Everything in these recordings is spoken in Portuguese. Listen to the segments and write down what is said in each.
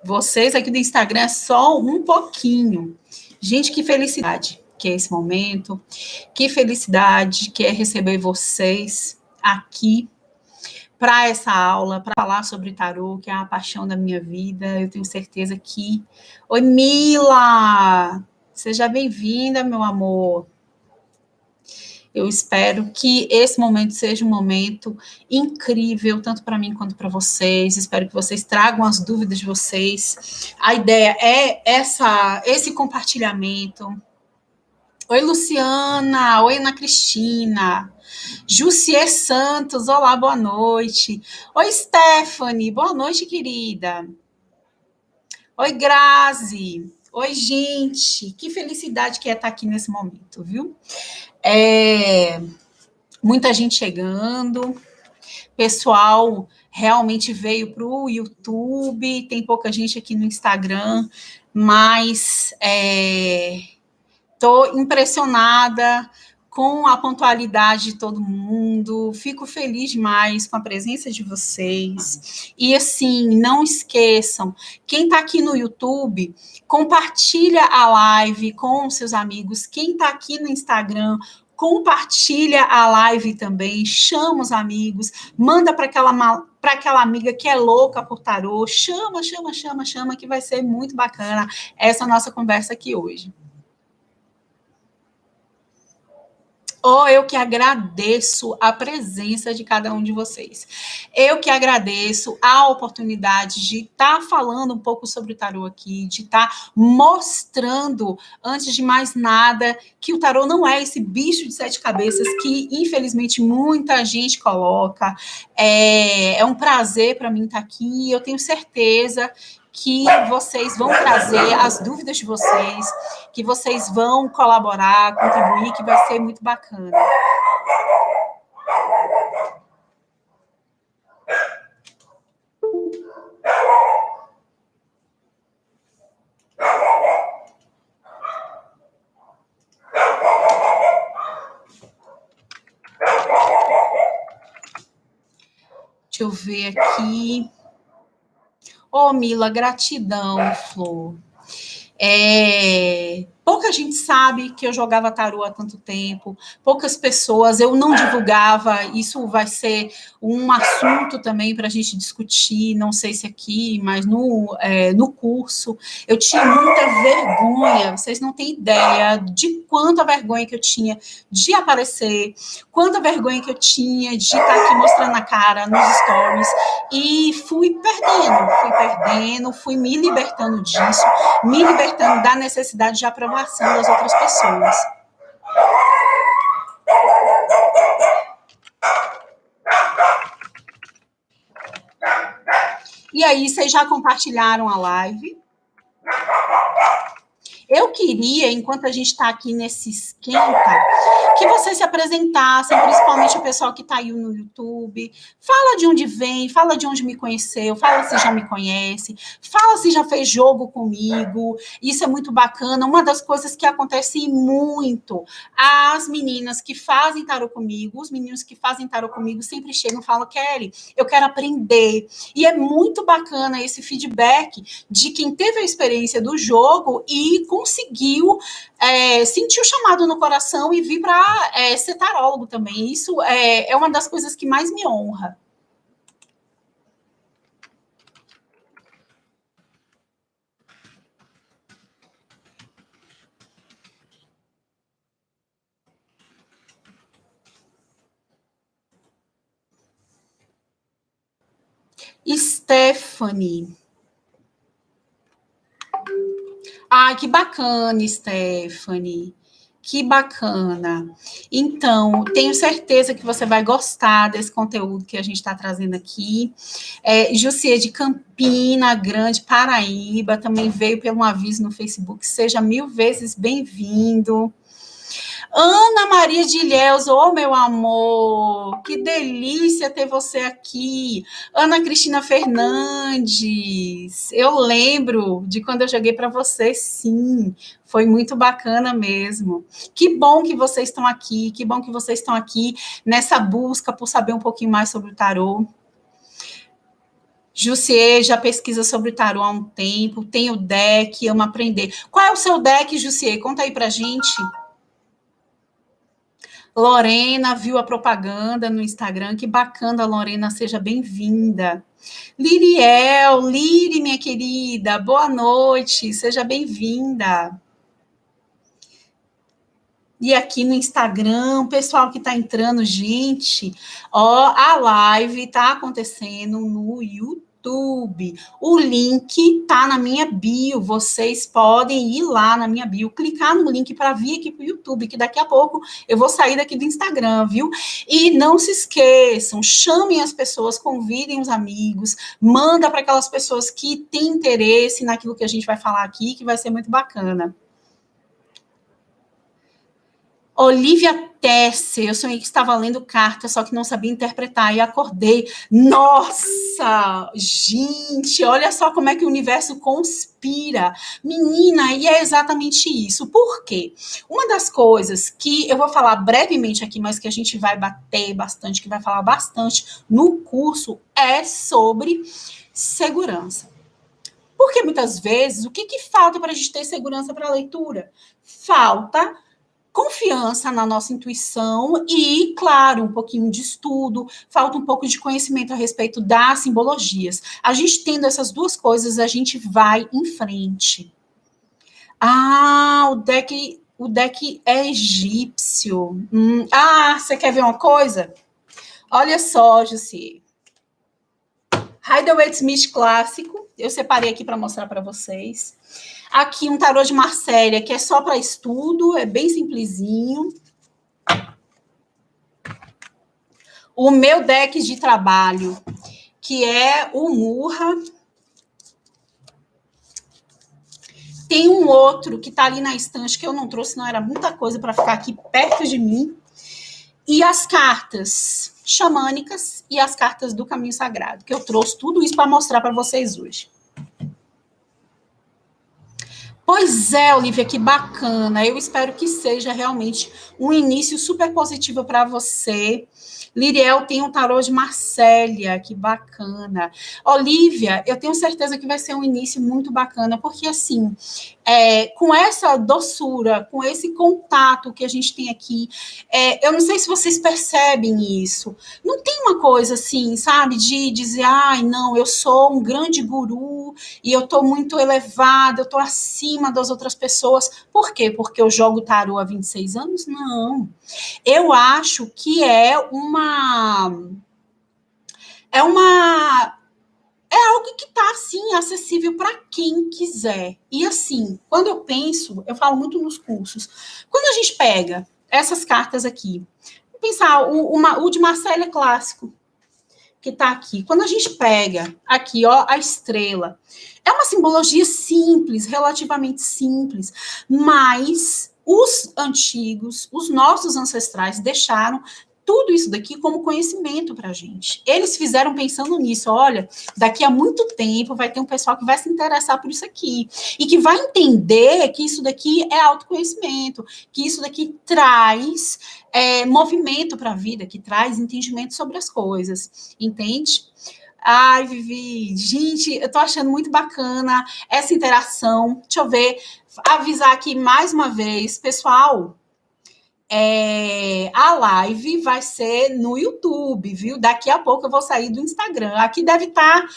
Vocês aqui do Instagram é só um pouquinho. Gente, que felicidade que é esse momento. Que felicidade que é receber vocês aqui para essa aula, para falar sobre tarô, que é a paixão da minha vida. Eu tenho certeza que... Oi, Mila! Seja bem-vinda, meu amor. Eu espero que esse momento seja um momento incrível, tanto para mim quanto para vocês. Espero que vocês tragam as dúvidas de vocês. A ideia é esse compartilhamento. Oi, Luciana. Oi, Ana Cristina. Jussier Santos, olá, boa noite. Oi, Stephanie, boa noite, querida. Oi, Grazi. Oi, gente. Que felicidade que é estar aqui nesse momento, viu? Muita gente chegando, pessoal realmente veio para o YouTube, tem pouca gente aqui no Instagram, mas estou impressionada com a pontualidade de todo mundo, fico feliz demais com a presença de vocês. E assim, não esqueçam, quem está aqui no YouTube, compartilha a live com seus amigos, quem está aqui no Instagram, compartilha a live também, chama os amigos, manda para aquela amiga que é louca por tarô, chama, que vai ser muito bacana essa nossa conversa aqui hoje. Eu que agradeço a presença de cada um de vocês. Eu que agradeço a oportunidade de estar falando um pouco sobre o tarô aqui, de estar mostrando, antes de mais nada, que o tarô não é esse bicho de 7 cabeças que, infelizmente, muita gente coloca. É um prazer para mim estar aqui. Eu tenho certeza que vocês vão trazer as dúvidas de vocês, que vocês vão colaborar, contribuir, que vai ser muito bacana. Deixa eu ver aqui. Mila, gratidão, Flor. Pouca gente sabe que eu jogava tarô há tanto tempo, poucas pessoas, eu não divulgava, isso vai ser um assunto também para a gente discutir, não sei se aqui, mas no curso, eu tinha muita vergonha, vocês não têm ideia de quanta vergonha que eu tinha de aparecer, quanta vergonha que eu tinha de estar aqui mostrando a cara nos stories, e fui perdendo, fui me libertando disso, me libertando da necessidade de aprovação das outras pessoas. E aí, vocês já compartilharam a live? Eu queria, enquanto a gente está aqui nesse esquenta, que vocês se apresentassem, principalmente o pessoal que está aí no YouTube. Fala de onde vem, fala de onde me conheceu, fala se já me conhece, fala se já fez jogo comigo. Isso é muito bacana. Uma das coisas que acontece muito, as meninas que fazem tarô comigo, os meninos que fazem tarô comigo sempre chegam e falam, Kelly, eu quero aprender. E é muito bacana esse feedback de quem teve a experiência do jogo e conseguiu sentir o chamado no coração e vir para ser tarólogo também. Isso é uma das coisas que mais me honra. Stephanie. Que bacana, Stephanie. Que bacana. Então, tenho certeza que você vai gostar desse conteúdo que a gente está trazendo aqui. Jussier de Campina Grande, Paraíba, também veio pelo aviso no Facebook. Seja 1000 vezes bem-vindo. Ana Maria de Ilhéus, meu amor, que delícia ter você aqui. Ana Cristina Fernandes, eu lembro de quando eu joguei para você, sim, foi muito bacana mesmo. Que bom que vocês estão aqui, que bom que vocês estão aqui nessa busca por saber um pouquinho mais sobre o tarô. Jussier já pesquisa sobre o tarô há um tempo, tem o deck, ama aprender. Qual é o seu deck, Jussier? Conta aí pra gente. Lorena viu a propaganda no Instagram, que bacana, Lorena, seja bem-vinda. Liriel, Liri, minha querida, boa noite, seja bem-vinda. E aqui no Instagram, pessoal que está entrando, gente, ó, a live está acontecendo no YouTube. O link tá na minha bio. Vocês podem ir lá na minha bio, clicar no link para vir aqui para o YouTube, que daqui a pouco eu vou sair daqui do Instagram, viu? E não se esqueçam, chamem as pessoas, convidem os amigos, manda para aquelas pessoas que têm interesse naquilo que a gente vai falar aqui, que vai ser muito bacana. Olivia Tesser, eu sonhei que estava lendo carta, só que não sabia interpretar e acordei. Nossa, gente, olha só como é que o universo conspira. Menina, e é exatamente isso. Por quê? Uma das coisas que eu vou falar brevemente aqui, mas que a gente vai bater bastante, que vai falar bastante no curso, é sobre segurança. Porque muitas vezes, o que falta para a gente ter segurança para a leitura? Falta confiança na nossa intuição e, claro, um pouquinho de estudo, falta um pouco de conhecimento a respeito das simbologias. A gente tendo essas duas coisas, a gente vai em frente. Ah, o deck é egípcio. Você quer ver uma coisa? Olha só, Jussi. Rider-Waite-Smith clássico. Eu separei aqui para mostrar para vocês. Aqui um tarô de Marsella, que é só para estudo, é bem simplesinho. O meu deck de trabalho, que é o Murra. Tem um outro que está ali na estante, que eu não trouxe, não era muita coisa para ficar aqui perto de mim. E as cartas xamânicas e as cartas do Caminho Sagrado, que eu trouxe tudo isso para mostrar para vocês hoje. Pois é, Olivia, que bacana. Eu espero que seja realmente um início super positivo para você. Liriel tem um tarô de Marsella, que bacana. Olivia, eu tenho certeza que vai ser um início muito bacana, porque assim, com essa doçura, com esse contato que a gente tem aqui, eu não sei se vocês percebem isso. Não tem uma coisa assim, sabe, de dizer, ai, não, eu sou um grande guru e eu estou muito elevada, eu estou acima das outras pessoas. Por quê? Porque eu jogo tarô há 26 anos? Não. Eu acho que é algo que está assim acessível para quem quiser. E assim, quando eu penso, eu falo muito nos cursos. Quando a gente pega essas cartas aqui, vou pensar o de Marcelo é clássico, que está aqui. Quando a gente pega aqui, ó, a estrela, é uma simbologia simples, relativamente simples, mas os antigos, os nossos ancestrais deixaram tudo isso daqui como conhecimento para a gente. Eles fizeram pensando nisso. Olha, daqui a muito tempo vai ter um pessoal que vai se interessar por isso aqui e que vai entender que isso daqui é autoconhecimento, que isso daqui traz movimento para a vida, que traz entendimento sobre as coisas, entende? Ai, Vivi, gente, eu tô achando muito bacana essa interação. Deixa eu ver, avisar aqui mais uma vez, pessoal. A live vai ser no YouTube, viu? Daqui a pouco eu vou sair do Instagram. Aqui deve tá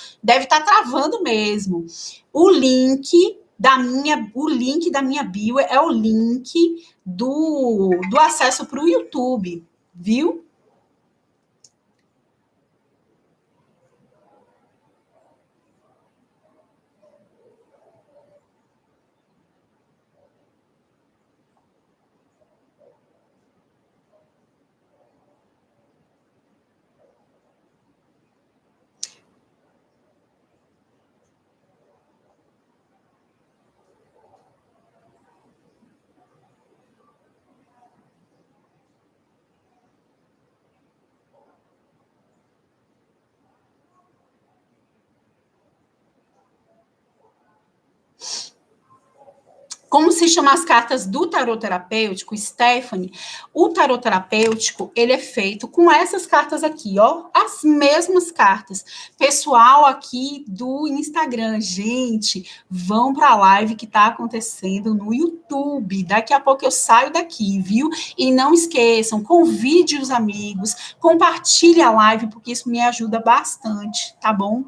travando mesmo. O link da minha bio é o link do acesso para o YouTube, viu? Como se chama as cartas do tarot terapêutico, Stephanie? O tarot terapêutico, ele é feito com essas cartas aqui, ó, as mesmas cartas. Pessoal aqui do Instagram, gente, vão para a live que está acontecendo no YouTube. Daqui a pouco eu saio daqui, viu? E não esqueçam, convide os amigos, compartilhe a live, porque isso me ajuda bastante, tá bom?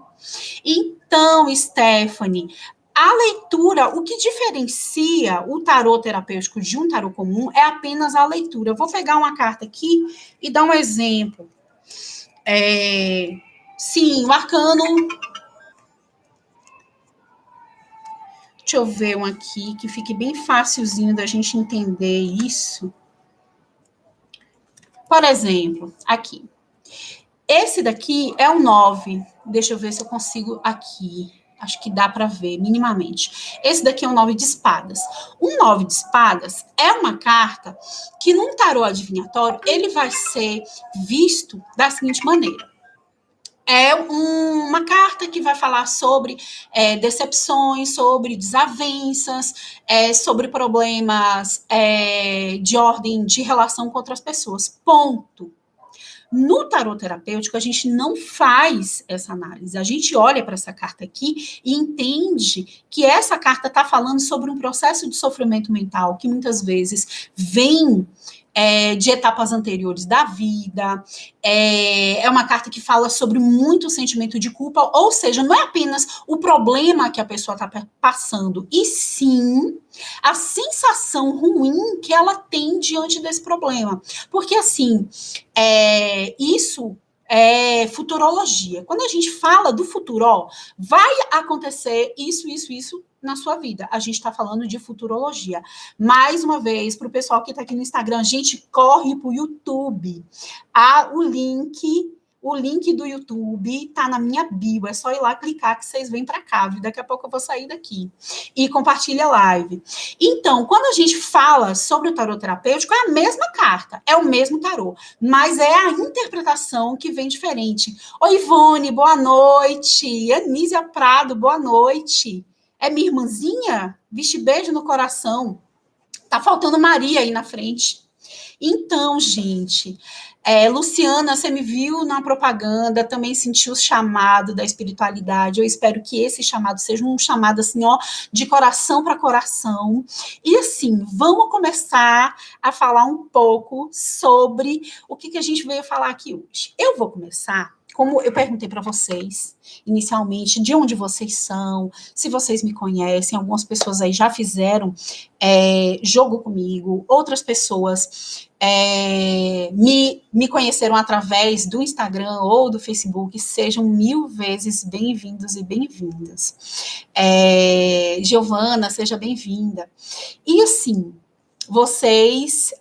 Então, Stephanie, a leitura, o que diferencia o tarô terapêutico de um tarô comum é apenas a leitura. Eu vou pegar uma carta aqui e dar um exemplo. Sim, o arcano. Deixa eu ver um aqui que fique bem facilzinho da gente entender isso. Por exemplo, aqui. Esse daqui é o 9. Deixa eu ver se eu consigo aqui. Acho que dá para ver minimamente. Esse daqui é um 9 de espadas. Um 9 de espadas é uma carta que, num tarô adivinhatório, ele vai ser visto da seguinte maneira. É uma carta que vai falar sobre decepções, sobre desavenças, sobre problemas de ordem de relação com outras pessoas. Ponto. No tarot terapêutico, a gente não faz essa análise. A gente olha para essa carta aqui e entende que essa carta está falando sobre um processo de sofrimento mental que muitas vezes vem de etapas anteriores da vida. É uma carta que fala sobre muito sentimento de culpa, ou seja, não é apenas o problema que a pessoa está passando, e sim a sensação ruim que ela tem diante desse problema. Porque, assim, isso é futurologia. Quando a gente fala do futuro, ó, vai acontecer isso na sua vida. A gente está falando de futurologia. Mais uma vez, para o pessoal que está aqui no Instagram, a gente corre para o YouTube. O link do YouTube está na minha bio. É só ir lá clicar que vocês vêm para cá. Daqui a pouco eu vou sair daqui. E compartilha a live. Então, quando a gente fala sobre o tarot terapêutico, é a mesma carta, é o mesmo tarô, mas é a interpretação que vem diferente. Oi, Ivone, boa noite. Anísia Prado, boa noite. É minha irmãzinha? Vixe, beijo no coração. Tá faltando Maria aí na frente. Então, gente, Luciana, você me viu na propaganda, também sentiu o chamado da espiritualidade. Eu espero que esse chamado seja um chamado assim, ó, de coração para coração. E assim, vamos começar a falar um pouco sobre o que a gente veio falar aqui hoje. Eu vou começar, como eu perguntei para vocês inicialmente, de onde vocês são, se vocês me conhecem. Algumas pessoas aí já fizeram jogo comigo, outras pessoas me conheceram através do Instagram ou do Facebook. Sejam 1000 vezes bem-vindos e bem-vindas. Giovana, seja bem-vinda. E assim, vocês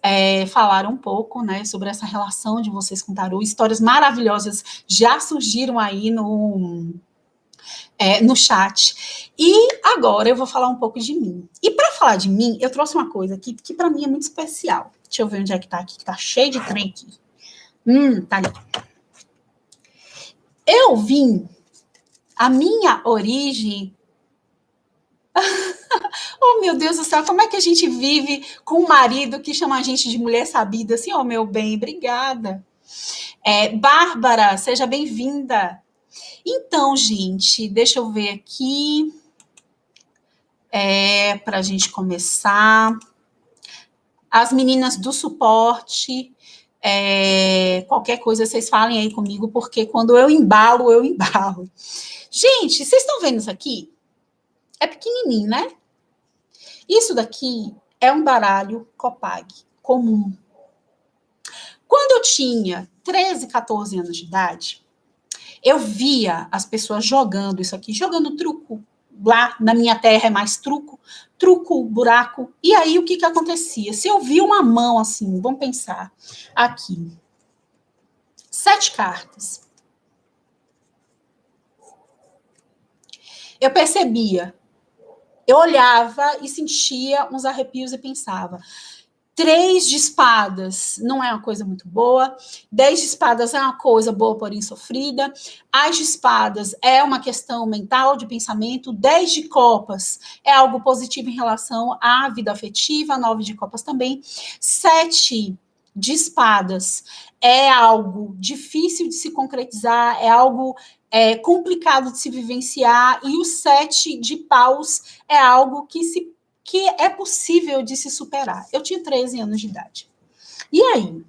falaram um pouco, né, sobre essa relação de vocês com o tarô. Histórias maravilhosas já surgiram aí no chat. E agora eu vou falar um pouco de mim. E para falar de mim, eu trouxe uma coisa aqui que para mim é muito especial. Deixa eu ver onde é que tá aqui, que tá cheio de trem aqui. Tá ali. Eu vim, a minha origem... Oh, meu Deus do céu, como é que a gente vive com um marido que chama a gente de mulher sabida? Assim, oh, meu bem, obrigada. Bárbara, seja bem-vinda. Então, gente, deixa eu ver aqui. Para a gente começar. As meninas do suporte, qualquer coisa vocês falem aí comigo, porque quando eu embalo, eu embalo. Gente, vocês estão vendo isso aqui? É pequenininho, né? Isso daqui é um baralho Copag comum. Quando eu tinha 13, 14 anos de idade, eu via as pessoas jogando isso aqui, jogando truco. Lá na minha terra é mais truco, buraco. E aí o que acontecia? Se eu via uma mão assim, vamos pensar, aqui, 7 cartas. Eu percebia, eu olhava e sentia uns arrepios e pensava, 3 de espadas não é uma coisa muito boa. 10 de espadas é uma coisa boa, porém sofrida. As de espadas é uma questão mental, de pensamento. 10 de copas é algo positivo em relação à vida afetiva. 9 de copas também. 7 de espadas é algo difícil de se concretizar, é algo complicado de se vivenciar. E o 7 de paus é algo que é possível de se superar. Eu tinha 13 anos de idade. E aí?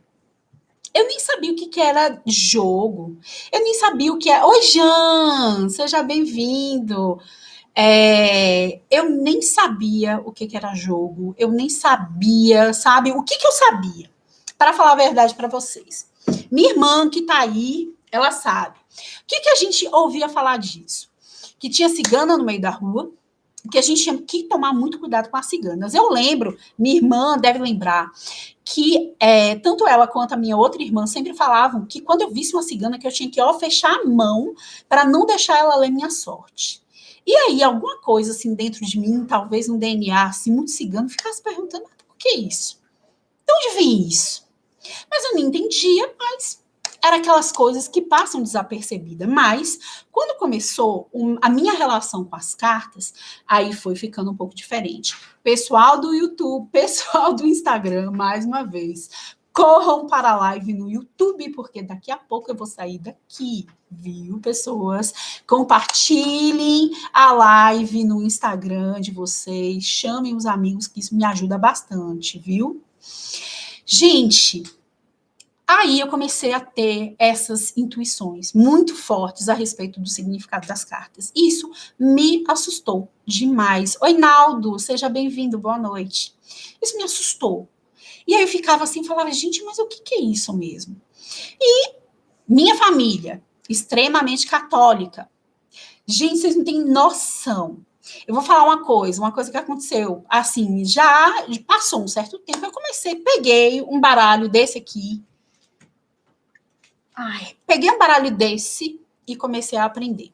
Eu nem sabia o que era jogo. Eu nem sabia o que é. Oi, Jean! Seja bem-vindo. Eu nem sabia o que era jogo. Eu nem sabia, sabe? O que eu sabia? Para falar a verdade para vocês. Minha irmã, que tá aí, ela sabe. O que a gente ouvia falar disso? Que tinha cigana no meio da rua, que a gente tinha que tomar muito cuidado com as ciganas. Eu lembro, minha irmã deve lembrar, que tanto ela quanto a minha outra irmã sempre falavam que quando eu visse uma cigana, que eu tinha que fechar a mão para não deixar ela ler minha sorte. E aí, alguma coisa assim dentro de mim, talvez um DNA assim, muito cigano, ficasse perguntando, por que isso? De onde vem isso? Mas eu não entendia, mas era aquelas coisas que passam desapercebida. Mas, quando começou a minha relação com as cartas, aí foi ficando um pouco diferente. Pessoal do YouTube, pessoal do Instagram, mais uma vez, corram para a live no YouTube, porque daqui a pouco eu vou sair daqui, viu, pessoas? Compartilhem a live no Instagram de vocês, chamem os amigos, que isso me ajuda bastante, viu? Gente, aí eu comecei a ter essas intuições muito fortes a respeito do significado das cartas. Isso me assustou demais. Oi, Naldo, seja bem-vindo, boa noite. Isso me assustou. E aí eu ficava assim, falava, gente, mas o que é isso mesmo? E minha família, extremamente católica. Gente, vocês não têm noção. Eu vou falar uma coisa que aconteceu, assim, já passou um certo tempo, eu peguei um baralho desse aqui, peguei um baralho desse e comecei a aprender.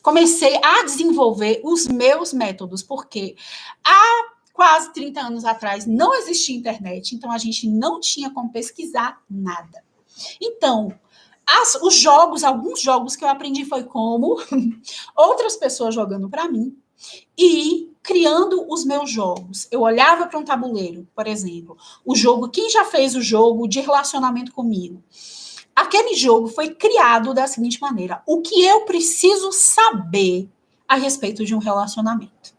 Comecei a desenvolver os meus métodos, porque há quase 30 anos atrás não existia internet, então a gente não tinha como pesquisar nada. Então, alguns jogos que eu aprendi foi como outras pessoas jogando para mim e criando os meus jogos. Eu olhava para um tabuleiro, por exemplo, o jogo, quem já fez o jogo de relacionamento comigo? Aquele jogo foi criado da seguinte maneira: o que eu preciso saber a respeito de um relacionamento.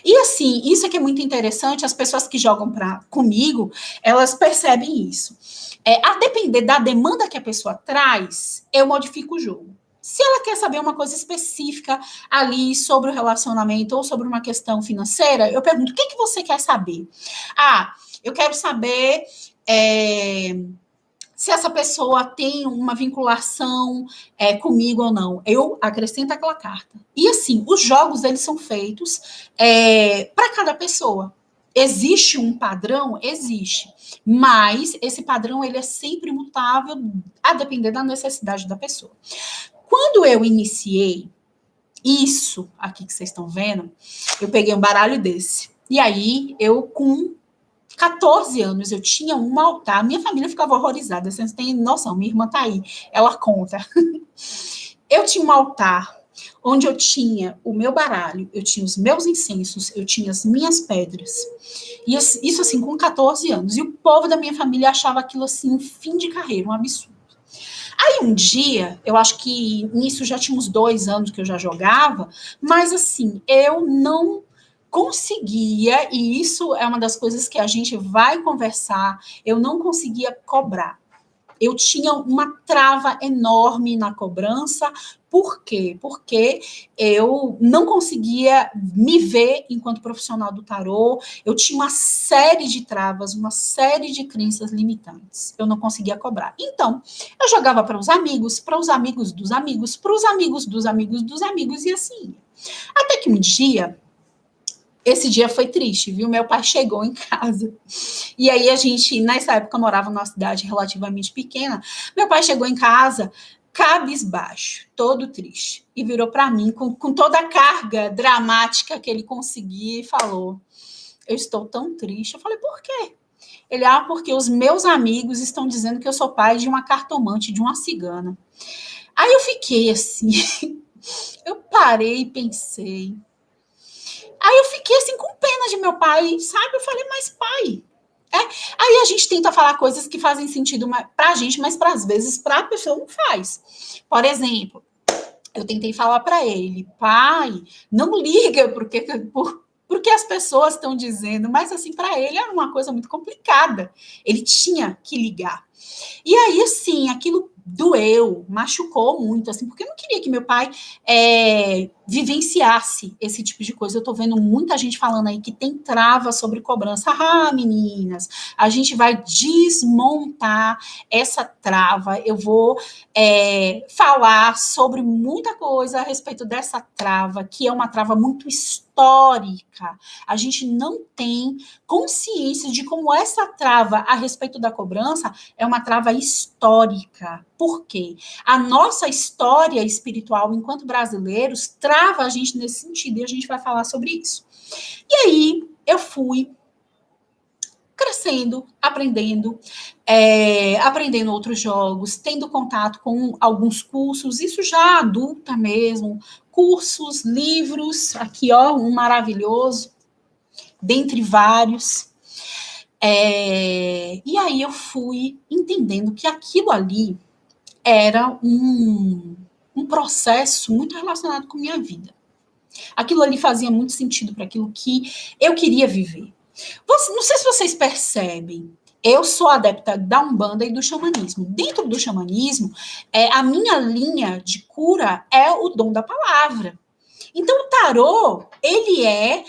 E assim, isso é que é muito interessante, as pessoas que jogam comigo, elas percebem isso. A depender da demanda que a pessoa traz, eu modifico o jogo. Se ela quer saber uma coisa específica ali sobre o relacionamento ou sobre uma questão financeira, eu pergunto, o que você quer saber? Eu quero saber se essa pessoa tem uma vinculação comigo ou não. Eu acrescento aquela carta. E assim, os jogos, eles são feitos para cada pessoa. Existe um padrão? Existe. Mas esse padrão, ele é sempre mutável a depender da necessidade da pessoa. Quando eu iniciei isso aqui que vocês estão vendo, eu peguei um baralho desse. E aí, eu com 14 anos, eu tinha um altar, minha família ficava horrorizada, vocês têm noção, minha irmã tá aí, ela conta. Eu tinha um altar onde eu tinha o meu baralho, eu tinha os meus incensos, eu tinha as minhas pedras. E isso assim, com 14 anos. E o povo da minha família achava aquilo assim, um fim de carreira, um absurdo. Aí um dia, eu acho que nisso já tinha uns 2 anos que eu já jogava, mas assim, eu não conseguia, e isso é uma das coisas que a gente vai conversar, eu não conseguia cobrar. Eu tinha uma trava enorme na cobrança. Por quê? Porque eu não conseguia me ver enquanto profissional do tarô. Eu tinha uma série de travas, uma série de crenças limitantes. Eu não conseguia cobrar. Então, eu jogava para os amigos dos amigos, para os amigos dos amigos dos amigos, e assim. Até que um dia, esse dia foi triste, viu? Meu pai chegou em casa. E aí a gente, nessa época, morava numa cidade relativamente pequena. Meu pai chegou em casa cabisbaixo, todo triste. E virou para mim, com toda a carga dramática que ele conseguia, e falou: eu estou tão triste. Eu falei, por quê? Ele, porque os meus amigos estão dizendo que eu sou pai de uma cartomante, de uma cigana. Aí eu fiquei assim, eu parei e pensei. Aí eu fiquei assim com pena de meu pai, sabe? Eu falei, mas pai, aí a gente tenta falar coisas que fazem sentido para a gente, mas às vezes para a pessoa não faz. Por exemplo, eu tentei falar para ele, pai, não liga porque as pessoas estão dizendo, mas assim, para ele era uma coisa muito complicada. Ele tinha que ligar. E aí, assim, aquilo doeu, machucou muito, assim, porque eu não queria que meu pai vivenciasse esse tipo de coisa. Eu tô vendo muita gente falando aí que tem trava sobre cobrança. Meninas, a gente vai desmontar essa trava. Eu vou falar sobre muita coisa a respeito dessa trava, que é uma trava muito histórica. A gente não tem consciência de como essa trava a respeito da cobrança é uma trava histórica. Por quê? A nossa história espiritual, enquanto brasileiros, trava a gente nesse sentido, e a gente vai falar sobre isso. E aí, eu fui crescendo, aprendendo outros jogos, tendo contato com alguns cursos, isso já adulta mesmo, cursos, livros, aqui ó, um maravilhoso, dentre vários. E aí eu fui entendendo que aquilo ali era um processo muito relacionado com minha vida. Aquilo ali fazia muito sentido para aquilo que eu queria viver. Não sei se vocês percebem, eu sou adepta da Umbanda e do xamanismo. Dentro do xamanismo, a minha linha de cura é o dom da palavra. Então, o tarô, ele é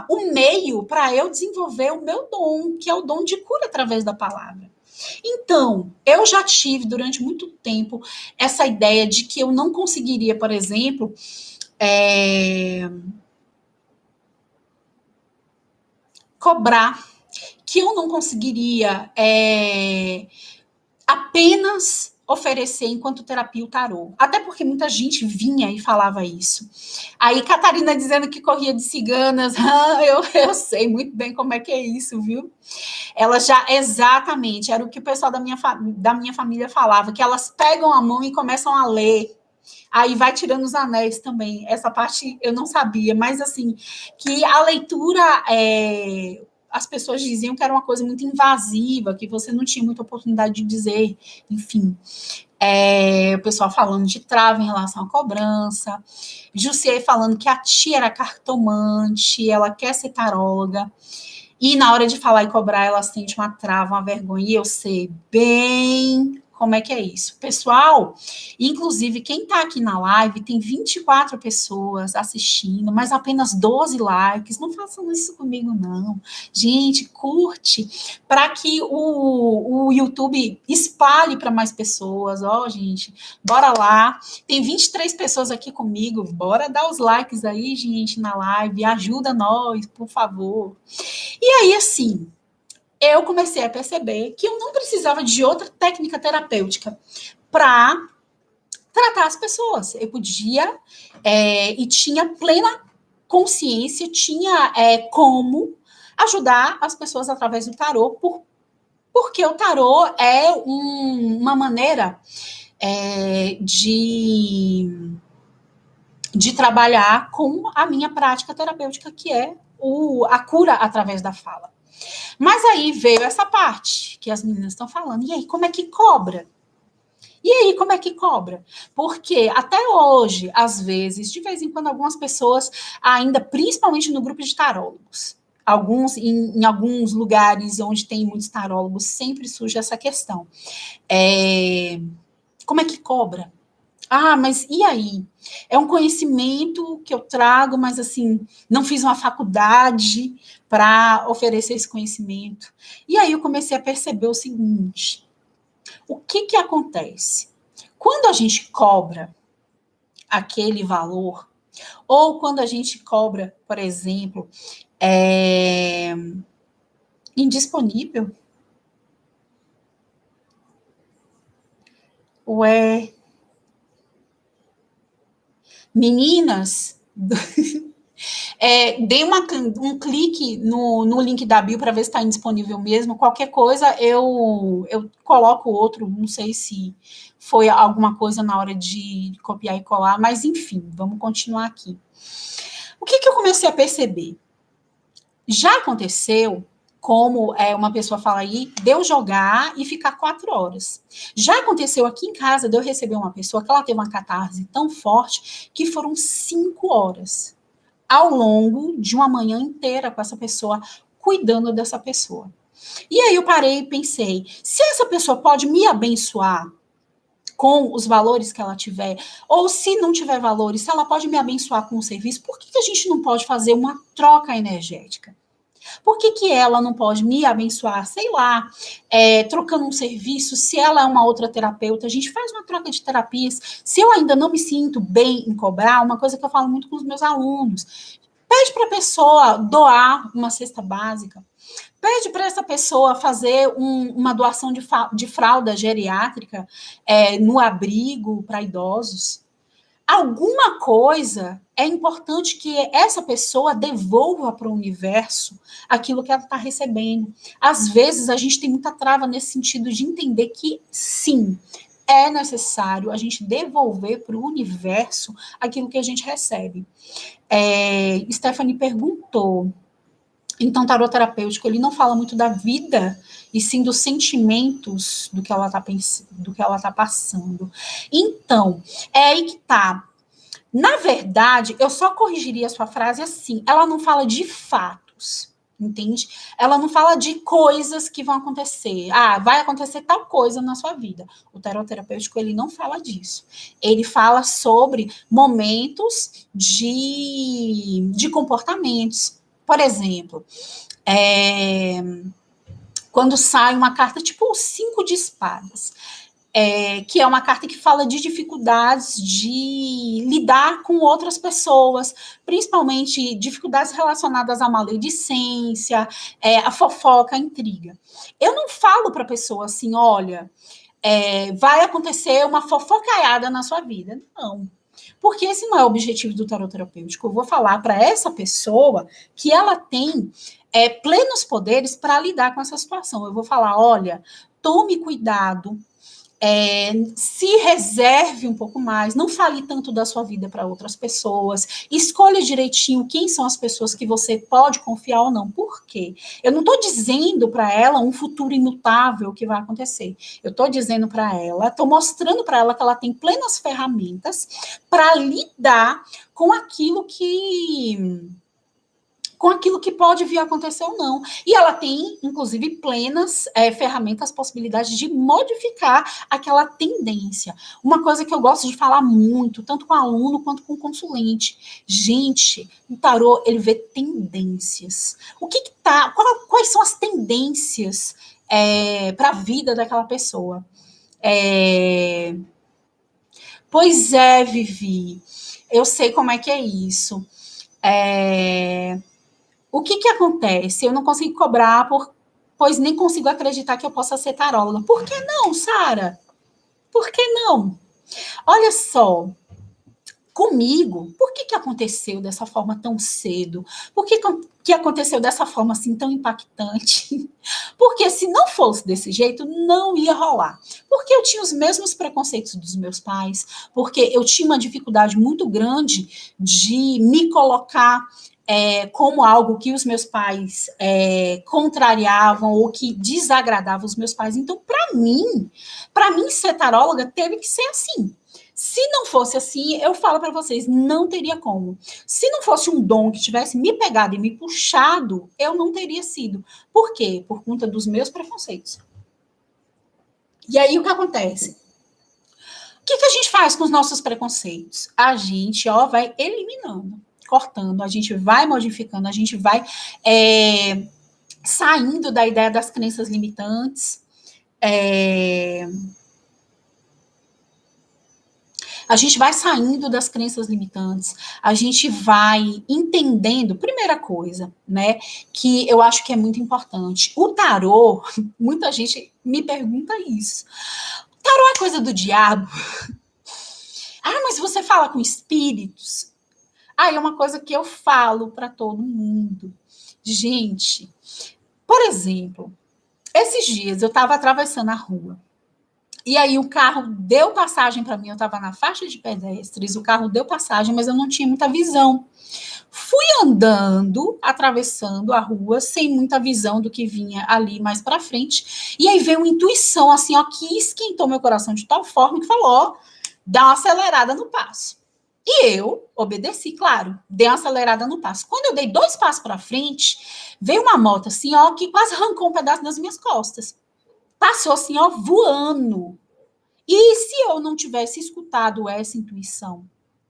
o meio para eu desenvolver o meu dom, que é o dom de cura através da palavra. Então, eu já tive durante muito tempo essa ideia de que eu não conseguiria, por exemplo, cobrar, que eu não conseguiria apenas oferecer enquanto terapia o tarô. Até porque muita gente vinha e falava isso. Aí, Catarina dizendo que corria de ciganas, eu sei muito bem como é que é isso, viu? Ela já, exatamente, era o que o pessoal da minha família falava, que elas pegam a mão e começam a ler. Aí vai tirando os anéis também. Essa parte eu não sabia, mas assim, que a leitura as pessoas diziam que era uma coisa muito invasiva, que você não tinha muita oportunidade de dizer, enfim. O pessoal falando de trava em relação à cobrança. Jussier falando que a tia era cartomante, ela quer ser taróloga. E na hora de falar e cobrar, ela sente uma trava, uma vergonha. E eu sei bem como é que é isso. Pessoal, inclusive, quem está aqui na live, tem 24 pessoas assistindo, mas apenas 12 likes. Não façam isso comigo, não. Gente, curte para que o YouTube espalhe para mais pessoas. Gente, bora lá. Tem 23 pessoas aqui comigo. Bora dar os likes aí, gente, na live. Ajuda nós, por favor. E aí, assim, eu comecei a perceber que eu não precisava de outra técnica terapêutica para tratar as pessoas. Eu podia e tinha plena consciência, tinha como ajudar as pessoas através do tarô, porque o tarô é uma maneira de trabalhar com a minha prática terapêutica, que é a cura através da fala. Mas aí veio essa parte que as meninas estão falando. E aí, como é que cobra? E aí, como é que cobra? Porque até hoje, às vezes, de vez em quando, algumas pessoas, ainda, principalmente no grupo de tarólogos, em alguns lugares onde tem muitos tarólogos, sempre surge essa questão. Como é que cobra? Mas e aí? É um conhecimento que eu trago, mas assim, não fiz uma faculdade para oferecer esse conhecimento. E aí eu comecei a perceber o seguinte: o que acontece? Quando a gente cobra aquele valor, ou quando a gente cobra, por exemplo, indisponível, meninas, Dê um clique no link da bio para ver se está indisponível mesmo. Qualquer coisa, eu coloco outro, não sei se foi alguma coisa na hora de copiar e colar, mas enfim, vamos continuar aqui. O que eu comecei a perceber? Já aconteceu, como uma pessoa fala aí, de eu jogar e ficar 4 horas. Já aconteceu aqui em casa de eu receber uma pessoa que ela teve uma catarse tão forte que foram 5 horas ao longo de uma manhã inteira com essa pessoa, cuidando dessa pessoa. E aí eu parei e pensei, se essa pessoa pode me abençoar com os valores que ela tiver, ou se não tiver valores, se ela pode me abençoar com o serviço, por que a gente não pode fazer uma troca energética? Por que ela não pode me abençoar, sei lá, trocando um serviço, se ela é uma outra terapeuta, a gente faz uma troca de terapias. Se eu ainda não me sinto bem em cobrar, uma coisa que eu falo muito com os meus alunos, pede para a pessoa doar uma cesta básica, pede para essa pessoa fazer uma doação de fralda geriátrica no abrigo para idosos. Alguma coisa é importante que essa pessoa devolva para o universo aquilo que ela está recebendo. Às vezes, a gente tem muita trava nesse sentido de entender que, sim, é necessário a gente devolver para o universo aquilo que a gente recebe. Stephanie perguntou, então, tarot terapêutico, ele não fala muito da vida, e sim dos sentimentos do que ela está pensando, do que ela está passando. Então, é aí que tá. Na verdade, eu só corrigiria a sua frase assim, ela não fala de fatos, entende? Ela não fala de coisas que vão acontecer. Vai acontecer tal coisa na sua vida. O tarot terapêutico, ele não fala disso. Ele fala sobre momentos de comportamentos. Por exemplo, quando sai uma carta tipo o 5 de espadas, que é uma carta que fala de dificuldades de lidar com outras pessoas, principalmente dificuldades relacionadas a maledicência, a fofoca, a intriga. Eu não falo para a pessoa assim, olha, vai acontecer uma fofocaiada na sua vida. Não. Porque esse não é o objetivo do tarot terapêutico. Eu vou falar para essa pessoa que ela tem plenos poderes para lidar com essa situação. Eu vou falar, olha, tome cuidado, se reserve um pouco mais, não fale tanto da sua vida para outras pessoas, escolha direitinho quem são as pessoas que você pode confiar ou não. Por quê? Eu não estou dizendo para ela um futuro imutável que vai acontecer. Eu estou dizendo para ela, estou mostrando para ela que ela tem plenas ferramentas para lidar com aquilo que pode vir a acontecer ou não. E ela tem, inclusive, plenas ferramentas, possibilidades de modificar aquela tendência. Uma coisa que eu gosto de falar muito, tanto com aluno quanto com consulente. Gente, o tarô, ele vê tendências. Quais são as tendências para a vida daquela pessoa? Pois é, Vivi, eu sei como é que é isso. O que acontece? Eu não consigo cobrar, pois nem consigo acreditar que eu possa ser taróloga. Por que não, Sara? Por que não? Olha só, comigo, por que aconteceu dessa forma tão cedo? Por que aconteceu dessa forma assim tão impactante? Porque se não fosse desse jeito, não ia rolar. Porque eu tinha os mesmos preconceitos dos meus pais, porque eu tinha uma dificuldade muito grande de me colocar como algo que os meus pais contrariavam ou que desagradava os meus pais. Então, para mim ser taróloga teve que ser assim. Se não fosse assim, eu falo para vocês, não teria como. Se não fosse um dom que tivesse me pegado e me puxado, eu não teria sido. Por quê? Por conta dos meus preconceitos. E aí o que acontece? O que a gente faz com os nossos preconceitos? A gente vai eliminando, cortando, a gente vai modificando, a gente vai saindo da ideia das crenças limitantes. A gente vai saindo das crenças limitantes, a gente vai entendendo, primeira coisa, né, que eu acho que é muito importante. O tarô, muita gente me pergunta isso. O tarô é coisa do diabo? Mas você fala com espíritos? Aí é uma coisa que eu falo para todo mundo. Gente, por exemplo, esses dias eu estava atravessando a rua. E aí o carro deu passagem para mim, eu estava na faixa de pedestres, o carro deu passagem, mas eu não tinha muita visão. Fui andando, atravessando a rua, sem muita visão do que vinha ali mais para frente. E aí veio uma intuição, assim, ó, que esquentou meu coração de tal forma que falou, ó, dá uma acelerada no passo. E eu obedeci, claro, dei uma acelerada no passo. Quando eu dei 2 passos para frente, veio uma moto assim, ó, que quase arrancou um pedaço das minhas costas. Passou assim, ó, voando. E se eu não tivesse escutado essa intuição,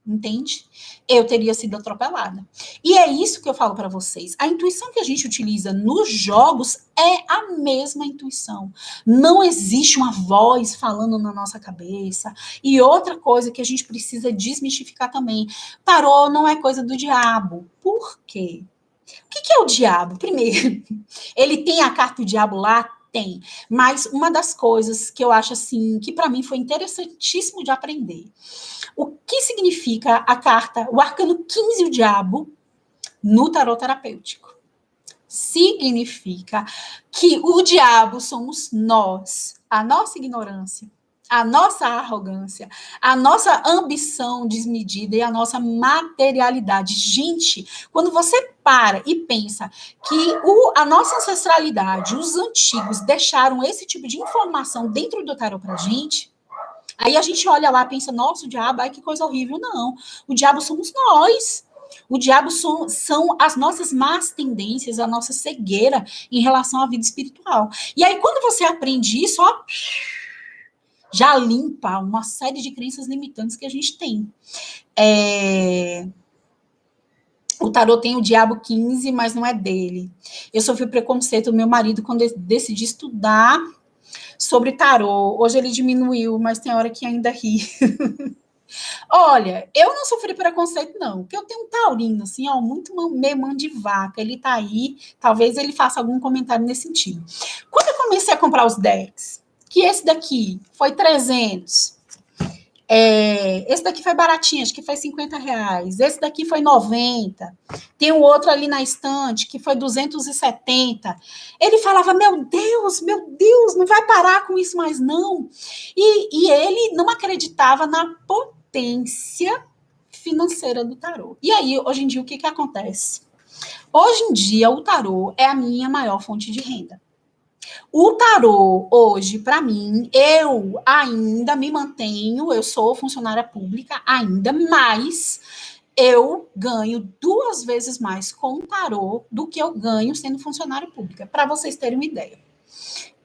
entende? Eu teria sido atropelada. E é isso que eu falo para vocês. A intuição que a gente utiliza nos jogos é a mesma intuição. Não existe uma voz falando na nossa cabeça. E outra coisa que a gente precisa desmistificar também: tarô não é coisa do diabo. Por quê? O que é o diabo? Primeiro, ele tem a carta do diabo lá? Tem. Mas uma das coisas que eu acho assim, que para mim foi interessantíssimo de aprender. O que significa a carta, o arcano 15, o diabo, no tarot terapêutico? Significa que o diabo somos nós, a nossa ignorância, a nossa arrogância, a nossa ambição desmedida e a nossa materialidade. Gente, quando você para e pensa que a nossa ancestralidade, os antigos, deixaram esse tipo de informação dentro do tarot pra gente, aí a gente olha lá e pensa, nossa, o diabo, ai que coisa horrível. Não, o diabo somos nós. O diabo são as nossas más tendências, a nossa cegueira em relação à vida espiritual. E aí, quando você aprende isso, ó, já limpa uma série de crenças limitantes que a gente tem. O tarô tem o diabo 15, mas não é dele. Eu sofri preconceito do meu marido quando eu decidi estudar sobre tarô. Hoje ele diminuiu, mas tem hora que ainda ri. Olha, eu não sofri preconceito, não, porque eu tenho um taurino, assim, ó, muito meio mão de vaca, ele tá aí, talvez ele faça algum comentário nesse sentido. Quando eu comecei a comprar os decks, que esse daqui foi 300, esse daqui foi baratinho, acho que foi R$ 50, esse daqui foi 90, tem um outro ali na estante que foi 270, ele falava, meu Deus, não vai parar com isso mais não, e ele não acreditava na potência financeira do tarô. E aí, hoje em dia, o que acontece? Hoje em dia, o tarô é a minha maior fonte de renda. O tarô, hoje, para mim, eu ainda me mantenho, eu sou funcionária pública ainda, mas eu ganho 2 vezes mais com o tarô do que eu ganho sendo funcionária pública, para vocês terem uma ideia.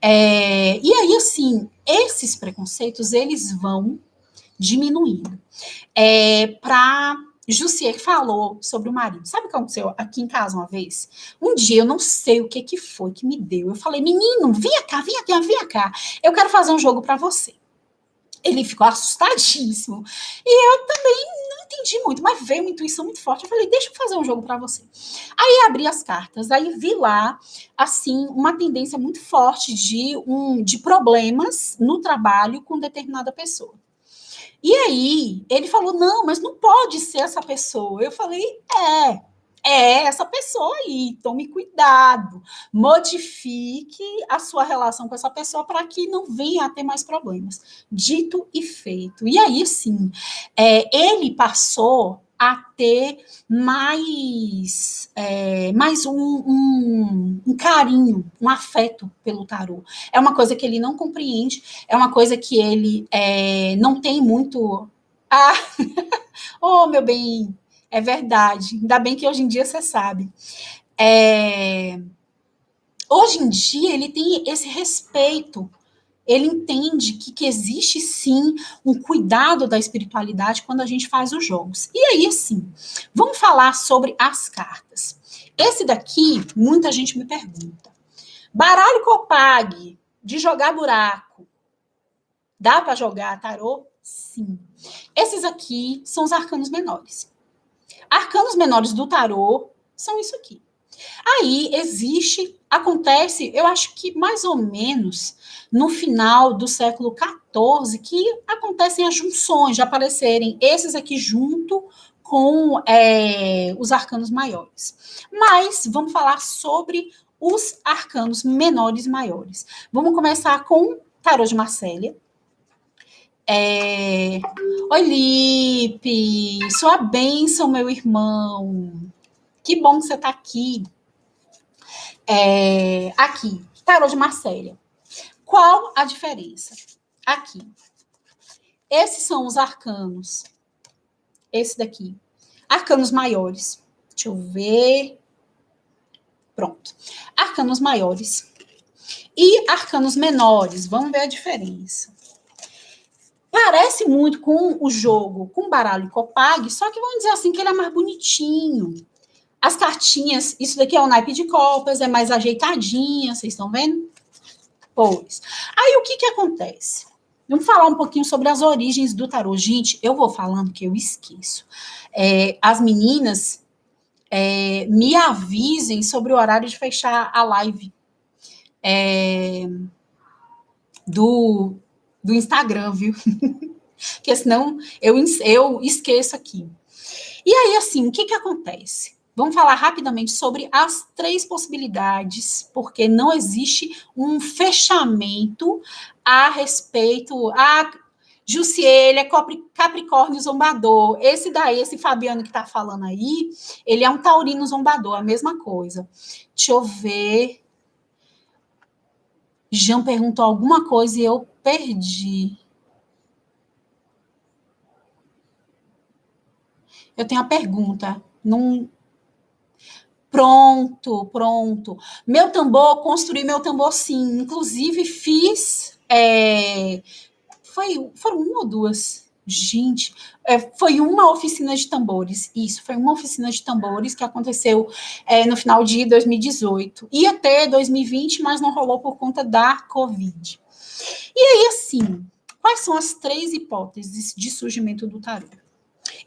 E aí, assim, esses preconceitos, eles vão diminuindo. Para Jussier falou sobre o marido. Sabe o que aconteceu aqui em casa uma vez? Um dia, eu não sei o que foi que me deu. Eu falei, menino, vem cá. Eu quero fazer um jogo para você. Ele ficou assustadíssimo. E eu também não entendi muito, mas veio uma intuição muito forte. Eu falei, deixa eu fazer um jogo para você. Aí abri as cartas, aí vi lá, assim, uma tendência muito forte de problemas no trabalho com determinada pessoa. E aí, ele falou, não, mas não pode ser essa pessoa. Eu falei, é essa pessoa aí, tome cuidado, modifique a sua relação com essa pessoa para que não venha a ter mais problemas. Dito e feito. E aí, sim, ele passou a ter mais um carinho, um afeto pelo tarô. É uma coisa que ele não compreende, é uma coisa que ele não tem muito... Oh, meu bem, é verdade. Ainda bem que hoje em dia você sabe. Hoje em dia ele tem esse respeito. Ele entende que existe, sim, um cuidado da espiritualidade quando a gente faz os jogos. E aí, sim, vamos falar sobre as cartas. Esse daqui, muita gente me pergunta. Baralho Copag, de jogar buraco. Dá para jogar tarô? Sim. Esses aqui são os arcanos menores. Arcanos menores do tarô são isso aqui. Aí acontece, eu acho que mais ou menos no final do século XIV, que acontecem as junções, de aparecerem esses aqui junto com com os arcanos maiores. Mas vamos falar sobre os arcanos menores e maiores. Vamos começar com Tarô de Marcélia. Oi, Lipe, sua bênção, meu irmão. Que bom que você está aqui. Aqui, Tarô de Marcélia. Qual a diferença? Aqui. Esses são os arcanos. Esse daqui. Arcanos maiores. Deixa eu ver. Pronto. Arcanos maiores. E arcanos menores. Vamos ver a diferença. Parece muito com o jogo, com baralho e Copag, só que vamos dizer assim que ele é mais bonitinho. As cartinhas, isso daqui é um naipe de copas, é mais ajeitadinha, vocês estão vendo? Pois. Aí o que acontece? Vamos falar um pouquinho sobre as origens do tarô. Gente, eu vou falando que eu esqueço. As meninas me avisem sobre o horário de fechar a live do Instagram, viu? Porque senão eu esqueço aqui. E aí, assim, o que acontece? Vamos falar rapidamente sobre as 3 possibilidades, porque não existe um fechamento a respeito. Jussiele é Capricórnio zombador. Esse Fabiano que está falando aí, ele é um taurino zombador, a mesma coisa. Deixa eu ver. Jean perguntou alguma coisa e eu perdi. Eu tenho a pergunta. Pronto. Meu tambor, construí meu tambor, sim. Inclusive, fiz... Foram 1 ou 2? Gente, foi uma oficina de tambores. Isso, foi uma oficina de tambores que aconteceu no final de 2018. Ia ter 2020, mas não rolou por conta da Covid. E aí, assim, quais são as 3 hipóteses de surgimento do tarô?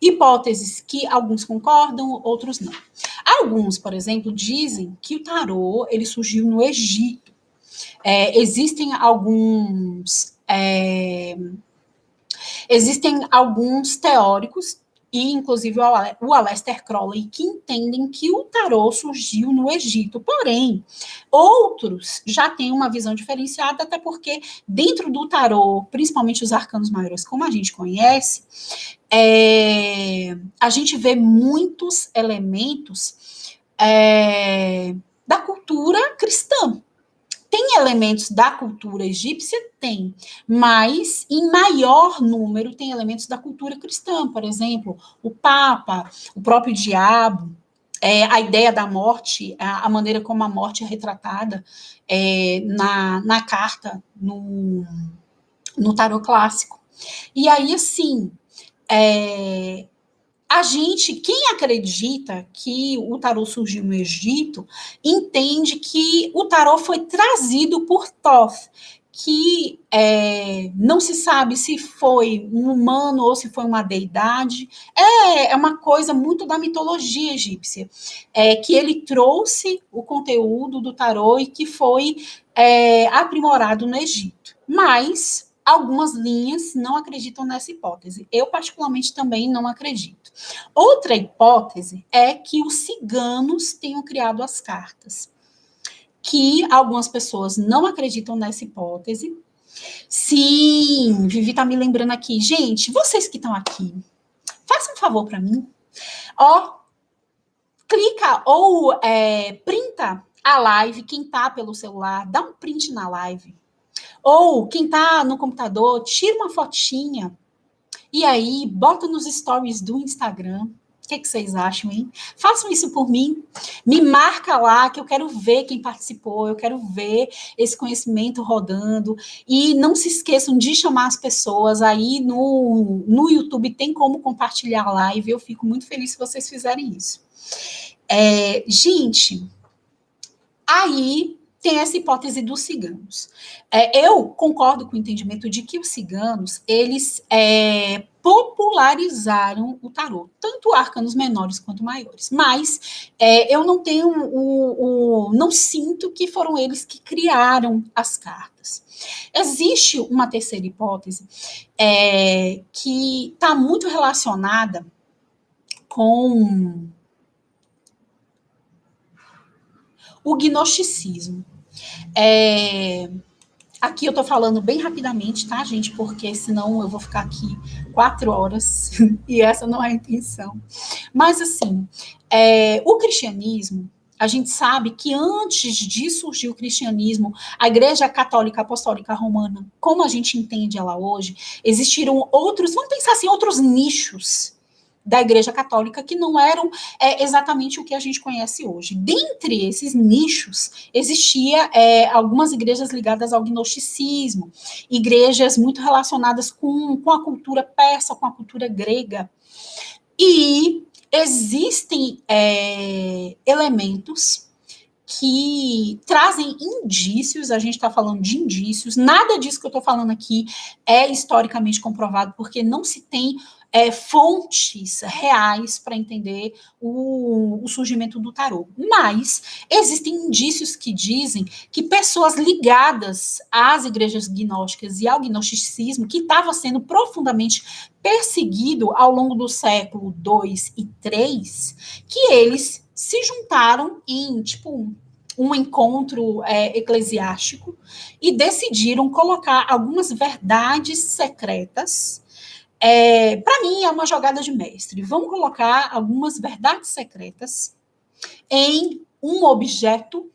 Hipóteses que alguns concordam, outros não. Alguns, por exemplo, dizem que o tarô ele surgiu no Egito. Existem alguns teóricos, e inclusive o Aleister Crowley, que entendem que o tarô surgiu no Egito. Porém, outros já têm uma visão diferenciada, até porque dentro do tarô, principalmente os arcanos maiores, como a gente conhece, a gente vê muitos elementos da cultura cristã. Tem elementos da cultura egípcia? Tem, mas em maior número tem elementos da cultura cristã, por exemplo, o Papa, o próprio diabo, a ideia da morte, a maneira como a morte é retratada na carta, no tarô clássico. E aí, assim, quem acredita que o tarô surgiu no Egito, entende que o tarô foi trazido por Thoth, que não se sabe se foi um humano ou se foi uma deidade. É uma coisa muito da mitologia egípcia, que ele trouxe o conteúdo do tarô e que foi aprimorado no Egito. Mas algumas linhas não acreditam nessa hipótese. Eu, particularmente, também não acredito. Outra hipótese é que os ciganos tenham criado as cartas, que algumas pessoas não acreditam nessa hipótese. Sim, Vivi está me lembrando aqui. Gente, vocês que estão aqui, façam um favor para mim. Clica ou printa a live, quem está pelo celular, dá um print na live. Ou quem está no computador, tira uma fotinha e aí bota nos stories do Instagram. O que vocês acham, hein? Façam isso por mim. Me marca lá que eu quero ver quem participou, eu quero ver esse conhecimento rodando. E não se esqueçam de chamar as pessoas. Aí no YouTube tem como compartilhar a live. Eu fico muito feliz se vocês fizerem isso. Gente, aí tem essa hipótese dos ciganos. Eu concordo com o entendimento de que os ciganos, eles popularizaram o tarô, tanto arcanos menores quanto maiores, mas eu não tenho não sinto que foram eles que criaram as cartas. Existe uma terceira hipótese que está muito relacionada com o gnosticismo. Aqui eu estou falando bem rapidamente, tá, gente? Porque senão eu vou ficar aqui 4 horas e essa não é a intenção. Mas, assim, o cristianismo, a gente sabe que antes de surgir o cristianismo, a Igreja Católica Apostólica Romana, como a gente entende ela hoje, existiram outros, vamos pensar assim, outros nichos da Igreja Católica que não eram exatamente o que a gente conhece hoje. Dentre esses nichos, existia algumas igrejas ligadas ao gnosticismo, igrejas muito relacionadas com a cultura persa, com a cultura grega. E existem elementos que trazem indícios, a gente está falando de indícios, nada disso que eu estou falando aqui é historicamente comprovado, porque não se tem fontes reais para entender o surgimento do tarô. Mas existem indícios que dizem que pessoas ligadas às igrejas gnósticas e ao gnosticismo, que estava sendo profundamente perseguido ao longo do século II e III, que eles se juntaram em, tipo, um encontro eclesiástico e decidiram colocar algumas verdades secretas. Para mim, é uma jogada de mestre. Vamos colocar algumas verdades secretas em um objeto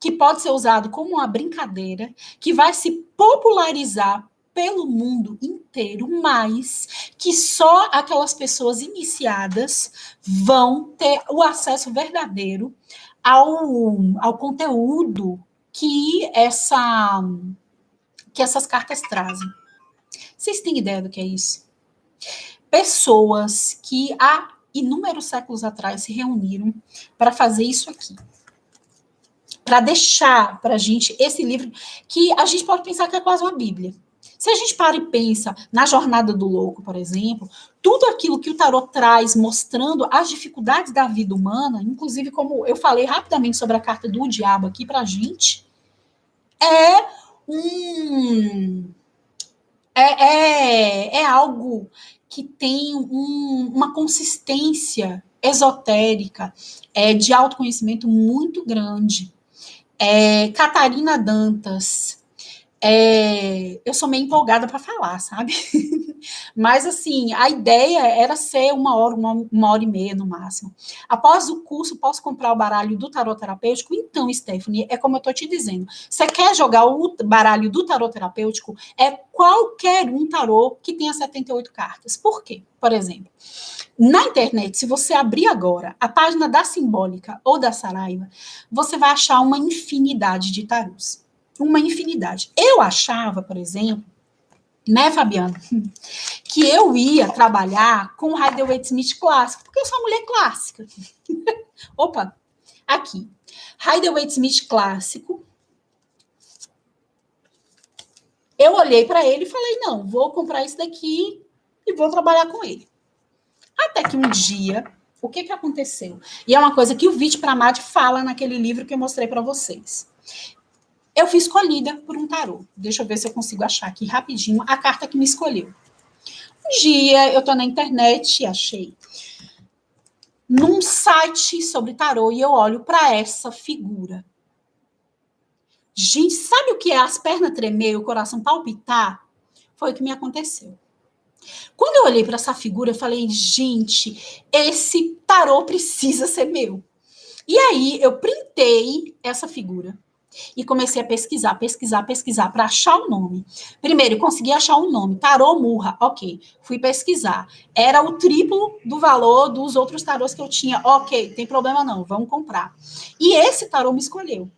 que pode ser usado como uma brincadeira, que vai se popularizar pelo mundo inteiro, mas que só aquelas pessoas iniciadas vão ter o acesso verdadeiro ao conteúdo que essas cartas trazem. Vocês têm ideia do que é isso? Pessoas que há inúmeros séculos atrás se reuniram para fazer isso aqui. Para deixar para a gente esse livro que a gente pode pensar que é quase uma Bíblia. Se a gente para e pensa na Jornada do Louco, por exemplo, tudo aquilo que o tarot traz mostrando as dificuldades da vida humana, inclusive como eu falei rapidamente sobre a carta do diabo aqui para a gente, é algo que tem uma consistência esotérica, de autoconhecimento muito grande. Catarina Dantas, eu sou meio empolgada para falar, sabe? Mas, assim, a ideia era ser uma hora e meia no máximo. Após o curso, posso comprar o baralho do tarot terapêutico? Então, Stephanie, é como eu estou te dizendo. Você quer jogar o baralho do tarot terapêutico? É qualquer um tarot que tenha 78 cartas. Por quê? Por exemplo, na internet, se você abrir agora a página da Simbólica ou da Saraiva, você vai achar uma infinidade de tarôs. Uma infinidade. Eu achava, por exemplo, né, Fabiana, que eu ia trabalhar com o Rider-Waite-Smith clássico, porque eu sou uma mulher clássica. Opa, aqui. Rider-Waite-Smith clássico. Eu olhei para ele e falei, não, vou comprar isso daqui e vou trabalhar com ele. Até que um dia, o que aconteceu? E é uma coisa que o Vit Pramad fala naquele livro que eu mostrei para vocês. Eu fui escolhida por um tarô. Deixa eu ver se eu consigo achar aqui rapidinho a carta que me escolheu. Um dia, eu estou na internet e achei num site sobre tarô e eu olho para essa figura. Gente, sabe o que é as pernas tremer e o coração palpitar? Foi o que me aconteceu. Quando eu olhei para essa figura, eu falei, gente, esse tarô precisa ser meu. E aí, eu printei essa figura e comecei a pesquisar para achar o nome. Primeiro, eu consegui achar um nome, Tarô Murra, ok. Fui pesquisar. Era o triplo do valor dos outros tarôs que eu tinha. Ok, tem problema não, vamos comprar. E esse tarô me escolheu.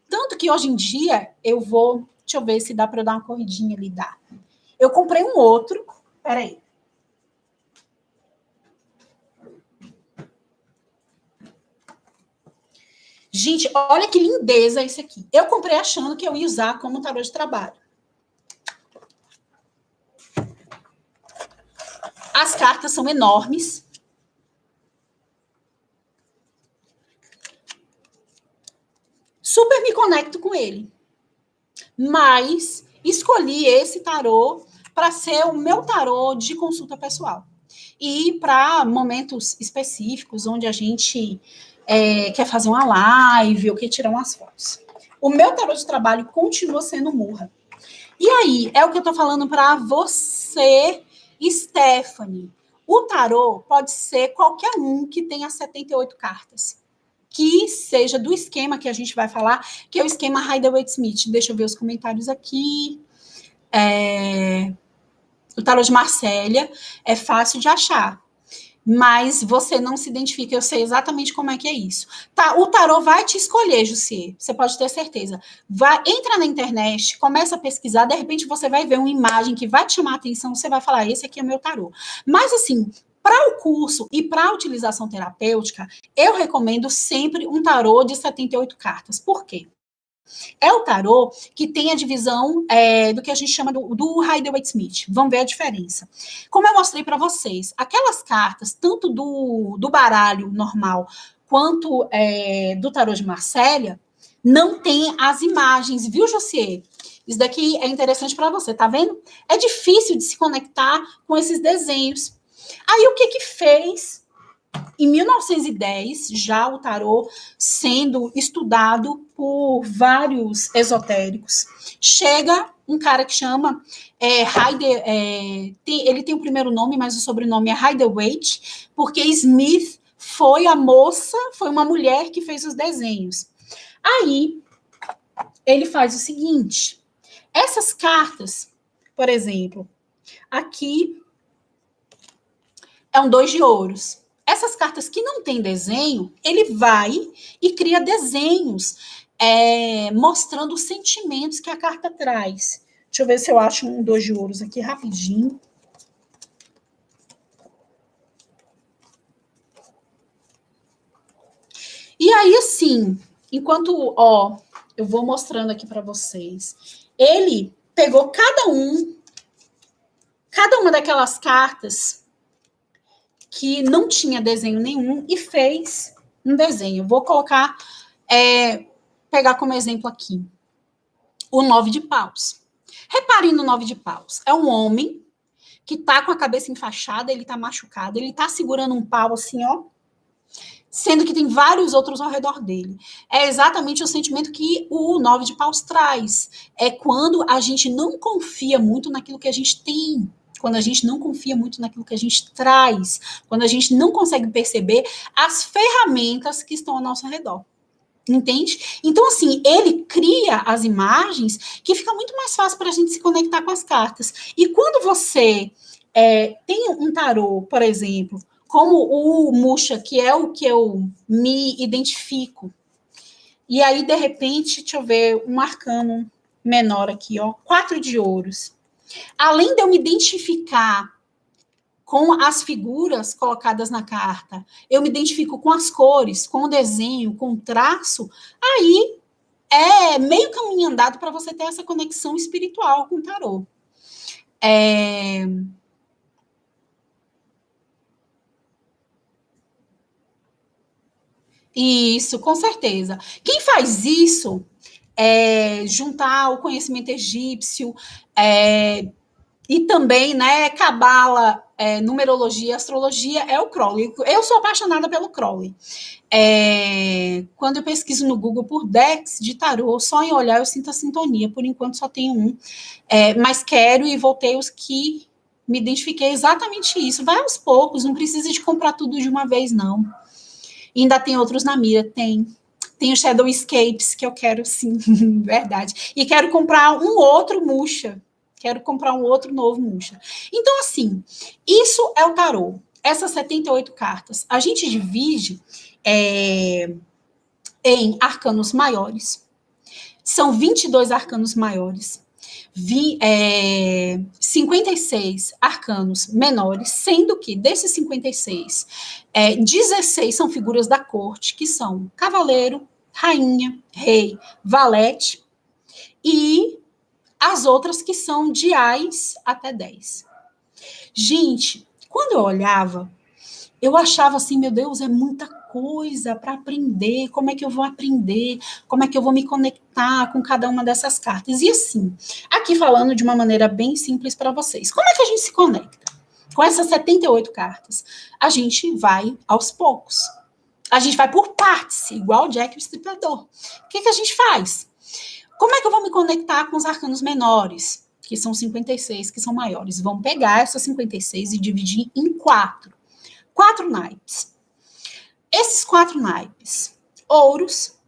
Tanto que hoje em dia, deixa eu ver se dá para eu dar uma corridinha ali, dá. Eu comprei um outro, peraí. Gente, olha que lindeza esse aqui. Eu comprei achando que eu ia usar como tarô de trabalho. As cartas são enormes. Super me conecto com ele. Mas escolhi esse tarô para ser o meu tarô de consulta pessoal. e para momentos específicos, onde a gente quer fazer uma live ou quer tirar umas fotos. O meu tarô de trabalho continua sendo Murra. E aí, é o que eu estou falando para você, Stephanie. O tarô pode ser qualquer um que tenha 78 cartas. Que seja do esquema que a gente vai falar, que é o esquema Rider-Waite-Smith. Deixa eu ver os comentários aqui. O tarô de Marcélia é fácil de achar, mas você não se identifica. Eu sei exatamente como é que é isso. Tá, o tarô vai te escolher, Jussier, você pode ter certeza. Entra na internet, começa a pesquisar, de repente você vai ver uma imagem que vai te chamar a atenção, você vai falar, esse aqui é meu tarô. Mas assim, para o curso e para a utilização terapêutica, eu recomendo sempre um tarô de 78 cartas. Por quê? É o tarô que tem a divisão do que a gente chama do Rider-Waite-Smith. Vamos ver a diferença. Como eu mostrei para vocês, aquelas cartas, tanto do baralho normal quanto do tarô de Marcélia, não tem as imagens, viu, Jussier? Isso daqui é interessante para você, tá vendo? É difícil de se conectar com esses desenhos. Aí, o que fez? Em 1910, já o tarô sendo estudado por vários esotéricos, chega um cara que chama Rider, ele tem o primeiro nome, mas o sobrenome é Rider-Waite, porque Smith foi uma mulher que fez os desenhos. Aí, ele faz o seguinte, essas cartas, por exemplo, aqui é um 2 de ouros. Essas cartas que não tem desenho, ele vai e cria desenhos mostrando os sentimentos que a carta traz. Deixa eu ver se eu acho um 2 de ouros aqui rapidinho. E aí, assim, enquanto, eu vou mostrando aqui para vocês, ele pegou cada uma daquelas cartas que não tinha desenho nenhum e fez um desenho. Vou colocar, pegar como exemplo aqui, o 9 de paus. Reparem no 9 de paus. É um homem que tá com a cabeça enfaixada, ele tá machucado, ele tá segurando um pau assim, ó, sendo que tem vários outros ao redor dele. É exatamente o sentimento que o 9 de paus traz. É quando a gente não confia muito naquilo que a gente tem, quando a gente não confia muito naquilo que a gente traz, quando a gente não consegue perceber as ferramentas que estão ao nosso redor. Entende? Então, assim, ele cria as imagens que fica muito mais fácil para a gente se conectar com as cartas. E quando você tem um tarô, por exemplo, como o Musha, que é o que eu me identifico, e aí, de repente, deixa eu ver, um arcano menor aqui, ó, 4 de ouros. Além de eu me identificar com as figuras colocadas na carta, eu me identifico com as cores, com o desenho, com o traço, aí é meio caminho andado para você ter essa conexão espiritual com o tarô. Isso, com certeza. Quem faz isso é juntar o conhecimento egípcio, e também, né, cabala, numerologia, astrologia, é o Crowley. Eu sou apaixonada pelo Crowley. Quando eu pesquiso no Google por decks de tarô, só em olhar eu sinto a sintonia. Por enquanto só tenho um, mas quero e voltei os que me identifiquei exatamente isso. Vai aos poucos, não precisa de comprar tudo de uma vez, não. E ainda tem outros na mira, tem o Shadow Escapes, que eu quero, sim, verdade. E quero comprar um outro Musha. Quero comprar um outro novo Musha. Então, assim, isso é o tarô. Essas 78 cartas. A gente divide em arcanos maiores. São 22 arcanos maiores. 56 arcanos menores, sendo que desses 56, 16 são figuras da corte, que são cavaleiro, rainha, rei, valete, e as outras que são de ais até 10. Gente, quando eu olhava, eu achava assim, meu Deus, é muita coisa para aprender, como é que eu vou aprender, como é que eu vou me conectar com cada uma dessas cartas. E assim, aqui falando de uma maneira bem simples para vocês, como é que a gente se conecta? Com essas 78 cartas, a gente vai aos poucos. A gente vai por partes, igual o Jack o Estripador. O que a gente faz? Como é que eu vou me conectar com os arcanos menores, que são 56, que são maiores? Vamos pegar essas 56 e dividir em 4. 4 naipes. Esses 4 naipes, ouros.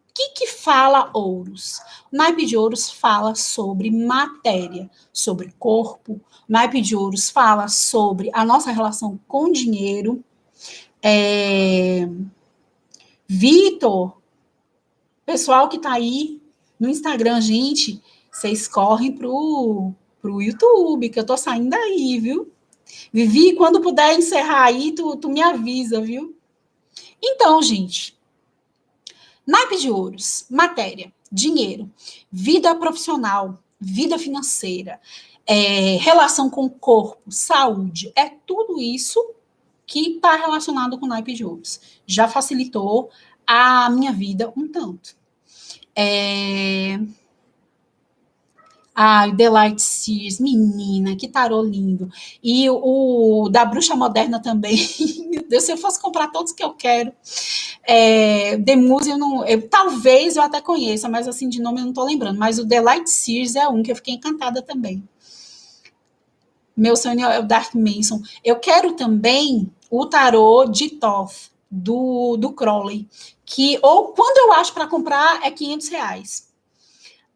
O que fala ouros? O naipe de ouros fala sobre matéria, sobre corpo. O naipe de ouros fala sobre a nossa relação com dinheiro. Vitor, pessoal que está aí no Instagram, gente, vocês correm pro YouTube, que eu tô saindo aí, viu? Vivi, quando puder encerrar aí, tu me avisa, viu? Então, gente, naipe de ouros, matéria, dinheiro, vida profissional, vida financeira, relação com o corpo, saúde, é tudo isso que está relacionado com o naipe de ouros. Já facilitou a minha vida um tanto. The Light Sears, menina, que tarô lindo. E o da Bruxa Moderna também. Meu Deus, se eu fosse comprar todos que eu quero. The Muse, talvez eu até conheça, mas assim, de nome eu não tô lembrando. Mas o The Light Sears é um que eu fiquei encantada também. Meu sonho é o Dark Manson. Eu quero também o tarô de Thoth, do Crowley, que, ou quando eu acho para comprar, é R$500.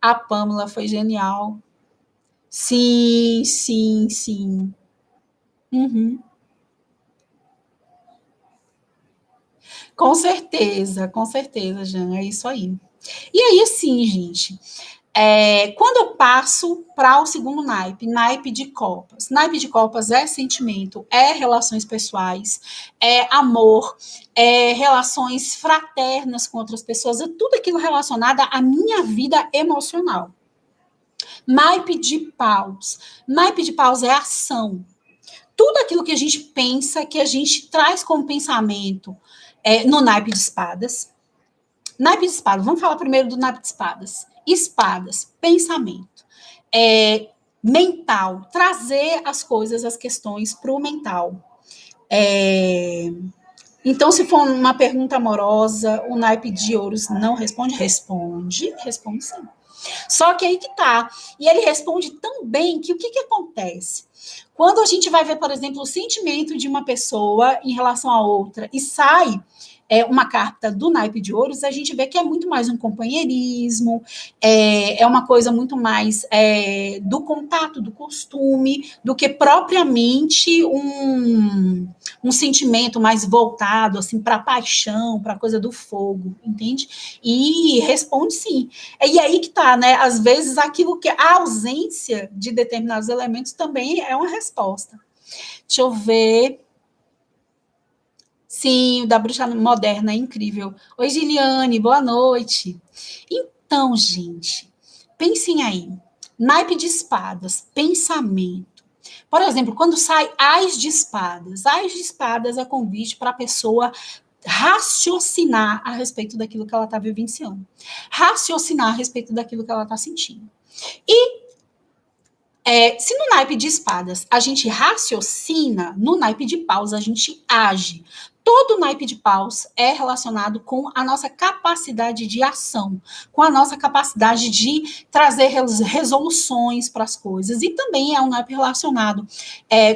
A Pamela foi genial. Sim, sim, sim. Uhum. Com certeza, Jean, é isso aí. E aí, assim, gente, quando eu passo para o segundo naipe, naipe de copas. Naipe de copas é sentimento, é relações pessoais, é amor, é relações fraternas com outras pessoas, é tudo aquilo relacionado à minha vida emocional. Naipe de paus. Naipe de paus é ação. Tudo aquilo que a gente pensa, que a gente traz como pensamento no naipe de espadas. Naipe de espadas, vamos falar primeiro do naipe de espadas. Espadas, pensamento. Mental, trazer as coisas, as questões para o mental. Então, se for uma pergunta amorosa, o naipe de ouros não responde? Responde sim. Só que aí que tá. E ele responde tão bem que o que acontece? Quando a gente vai ver, por exemplo, o sentimento de uma pessoa em relação a outra e sai uma carta do naipe de ouros, a gente vê que é muito mais um companheirismo, é uma coisa muito mais do contato, do costume, do que propriamente um sentimento mais voltado assim para a paixão, para a coisa do fogo, entende? E responde sim. E aí que tá, né? Às vezes aquilo que a ausência de determinados elementos também é uma resposta. Deixa eu ver. Sim, o da Bruxa Moderna é incrível. Oi, Giliane, boa noite. Então, gente, pensem aí. Naipe de espadas, pensamento. Por exemplo, quando sai Ás de espadas é convite para a pessoa raciocinar a respeito daquilo que ela está vivenciando. Raciocinar a respeito daquilo que ela está sentindo. E se no naipe de espadas a gente raciocina, no naipe de paus a gente age. Todo naipe de paus é relacionado com a nossa capacidade de ação, com a nossa capacidade de trazer resoluções para as coisas. E também é um naipe relacionado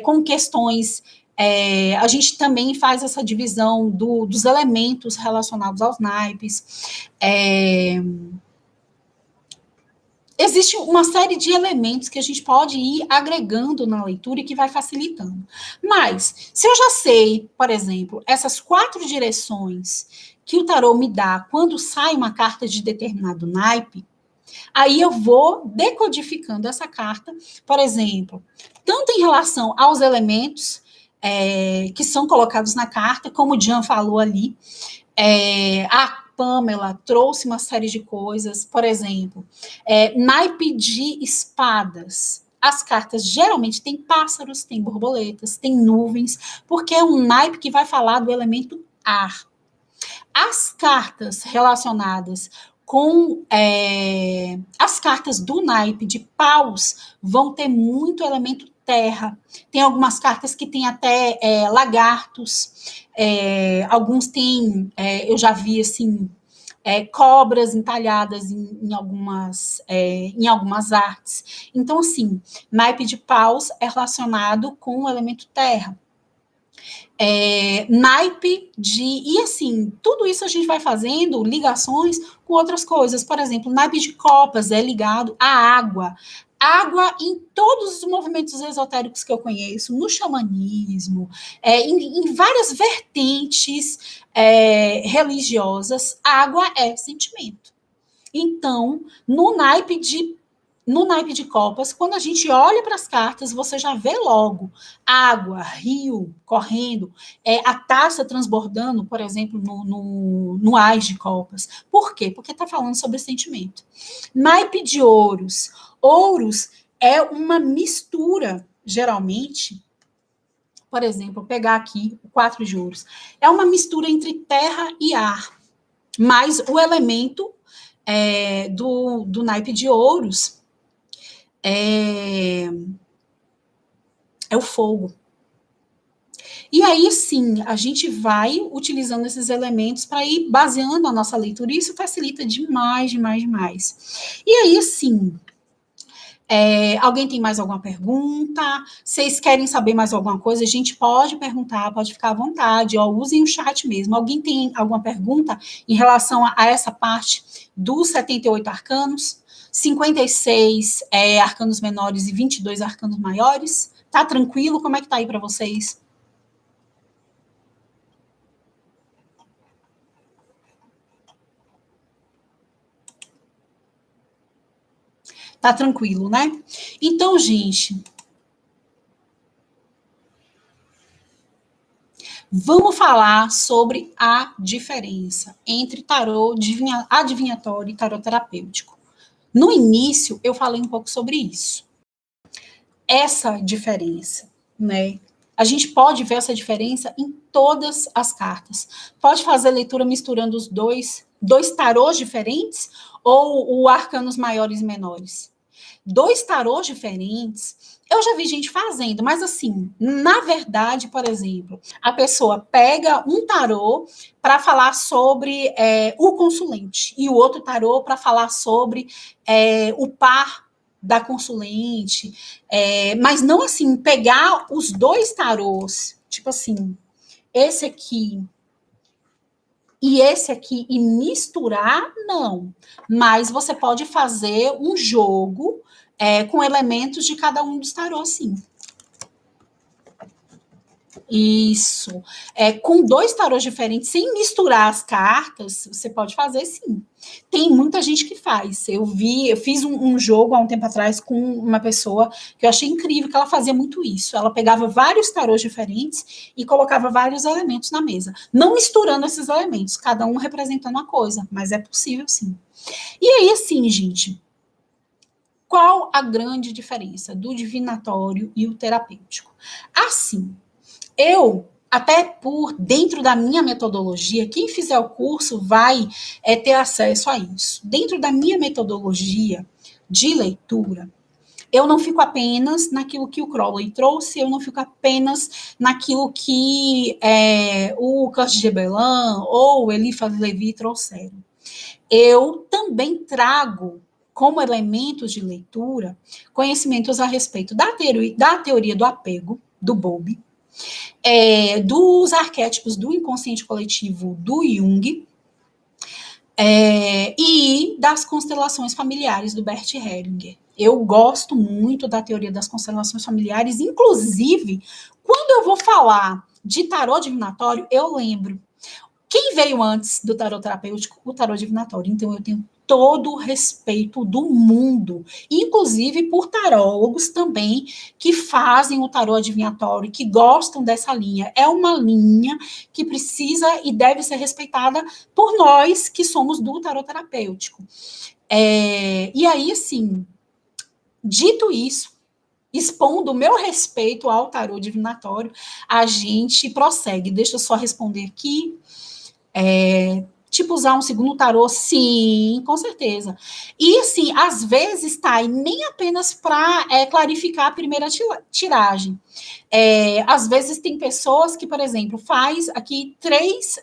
com questões. A gente também faz essa divisão dos elementos relacionados aos naipes. Existe uma série de elementos que a gente pode ir agregando na leitura e que vai facilitando. Mas, se eu já sei, por exemplo, essas 4 direções que o tarô me dá quando sai uma carta de determinado naipe, aí eu vou decodificando essa carta, por exemplo, tanto em relação aos elementos que são colocados na carta, como o Jean falou ali, a Pamela trouxe uma série de coisas, por exemplo, naipe de espadas. As cartas geralmente têm pássaros, têm borboletas, têm nuvens, porque é um naipe que vai falar do elemento ar. As cartas relacionadas com as cartas do naipe de paus vão ter muito elemento terra. Tem algumas cartas que tem até lagartos, alguns têm, eu já vi assim, cobras entalhadas em algumas artes. Então, assim, naipe de paus é relacionado com o elemento terra. Naipe de... E assim, tudo isso a gente vai fazendo ligações com outras coisas. Por exemplo, naipe de copas é ligado à água. Água em todos os movimentos esotéricos que eu conheço, no xamanismo, em várias vertentes religiosas, água é sentimento. Então, no naipe de copas, quando a gente olha para as cartas, você já vê logo água, rio correndo, a taça transbordando, por exemplo, no ás de copas. Por quê? Porque está falando sobre sentimento. Naipe de ouros. Ouros é uma mistura, geralmente, por exemplo, vou pegar aqui o 4 de ouros. É uma mistura entre terra e ar, mas o elemento do naipe de ouros é o fogo. E aí, sim, a gente vai utilizando esses elementos para ir baseando a nossa leitura, e isso facilita demais, demais, demais. E aí, sim, alguém tem mais alguma pergunta? Vocês querem saber mais alguma coisa? A gente pode perguntar, pode ficar à vontade, usem o chat mesmo. Alguém tem alguma pergunta em relação a essa parte dos 78 arcanos? 56 arcanos menores e 22 arcanos maiores? Tá tranquilo? Como é que tá aí para vocês? Tá tranquilo, né? Então, gente, vamos falar sobre a diferença entre tarô adivinhatório e tarô terapêutico. No início, eu falei um pouco sobre isso. Essa diferença, né? A gente pode ver essa diferença em todas as cartas. Pode fazer leitura misturando os dois tarôs diferentes ou o arcanos maiores e menores. 2 tarôs diferentes, eu já vi gente fazendo, mas assim, na verdade, por exemplo, a pessoa pega um tarô para falar sobre o consulente e o outro tarô para falar sobre o par da consulente, mas não assim, pegar os 2 tarôs, tipo assim, esse aqui e esse aqui e misturar, não. Mas você pode fazer um jogo com elementos de cada um dos tarôs, sim. Isso. Com 2 tarôs diferentes, sem misturar as cartas, você pode fazer, sim. Tem muita gente que faz. Eu fiz um jogo há um tempo atrás com uma pessoa que eu achei incrível, que ela fazia muito isso. Ela pegava vários tarôs diferentes e colocava vários elementos na mesa. Não misturando esses elementos, cada um representando uma coisa, mas é possível, sim. E aí, assim, gente, qual a grande diferença do divinatório e o terapêutico? Assim, até por dentro da minha metodologia, quem fizer o curso vai ter acesso a isso. Dentro da minha metodologia de leitura, eu não fico apenas naquilo que o Crowley trouxe, eu não fico apenas naquilo que o Kurt de Gebelin ou o Eliphas Levi trouxeram. Eu também trago como elementos de leitura conhecimentos a respeito da teoria do apego, do Bowlby, dos arquétipos do inconsciente coletivo do Jung e das constelações familiares do Bert Hellinger. Eu gosto muito da teoria das constelações familiares, inclusive, quando eu vou falar de tarô divinatório, eu lembro. Quem veio antes do tarô terapêutico? O tarô divinatório. Então, eu tenho todo o respeito do mundo, inclusive por tarólogos também que fazem o tarô adivinhatório, que gostam dessa linha. É uma linha que precisa e deve ser respeitada por nós que somos do tarô terapêutico. E aí, assim, dito isso, expondo o meu respeito ao tarô divinatório, a gente prossegue. Deixa eu só responder aqui. Tipo, usar um segundo tarô? Sim, com certeza. E, assim, às vezes, tá, e nem apenas para clarificar a primeira tiragem. Às vezes tem pessoas que, por exemplo, faz aqui 3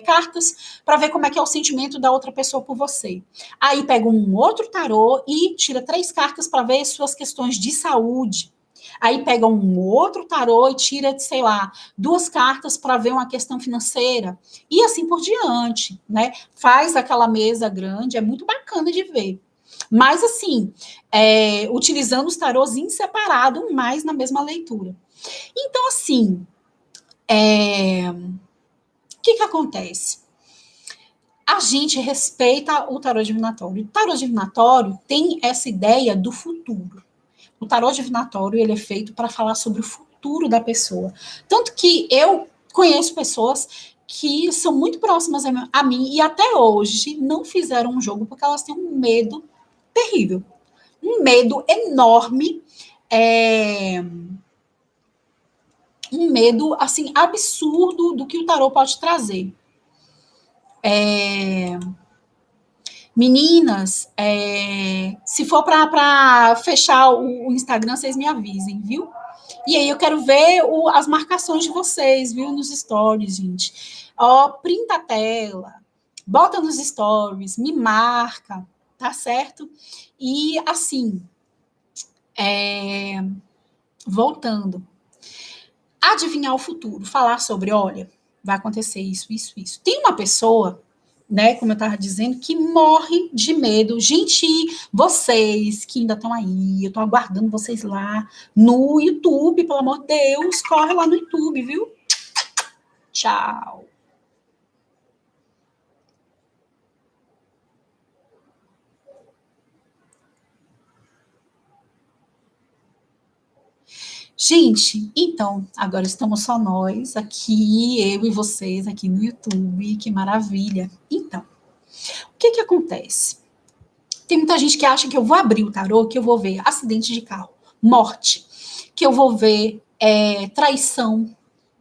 cartas para ver como é que é o sentimento da outra pessoa por você. Aí pega um outro tarô e tira 3 cartas para ver suas questões de saúde. Aí pega um outro tarô e tira, sei lá, 2 cartas para ver uma questão financeira. E assim por diante, né? Faz aquela mesa grande, é muito bacana de ver. Mas, assim, utilizando os tarôs em separado, mas na mesma leitura. Então, assim, o que acontece? A gente respeita o tarô divinatório. O tarô divinatório tem essa ideia do futuro. O tarô divinatório ele é feito para falar sobre o futuro da pessoa. Tanto que eu conheço pessoas que são muito próximas a mim e até hoje não fizeram um jogo porque elas têm um medo terrível. Um medo enorme, um medo assim absurdo do que o tarô pode trazer. Meninas, se for para fechar o Instagram, vocês me avisem, viu? E aí eu quero ver as marcações de vocês, viu? Nos stories, gente. Ó, printa a tela, bota nos stories, me marca, tá certo? E assim, voltando. Adivinhar o futuro, falar sobre, olha, vai acontecer isso, isso, isso. Tem uma pessoa, né, como eu estava dizendo, que morre de medo. Gente, vocês que ainda estão aí, eu estou aguardando vocês lá no YouTube, pelo amor de Deus, corre lá no YouTube, viu? Tchau. Gente, então, agora estamos só nós aqui, eu e vocês aqui no YouTube, que maravilha. Então, o que acontece? Tem muita gente que acha que eu vou abrir o tarô, que eu vou ver acidente de carro, morte, que eu vou ver traição,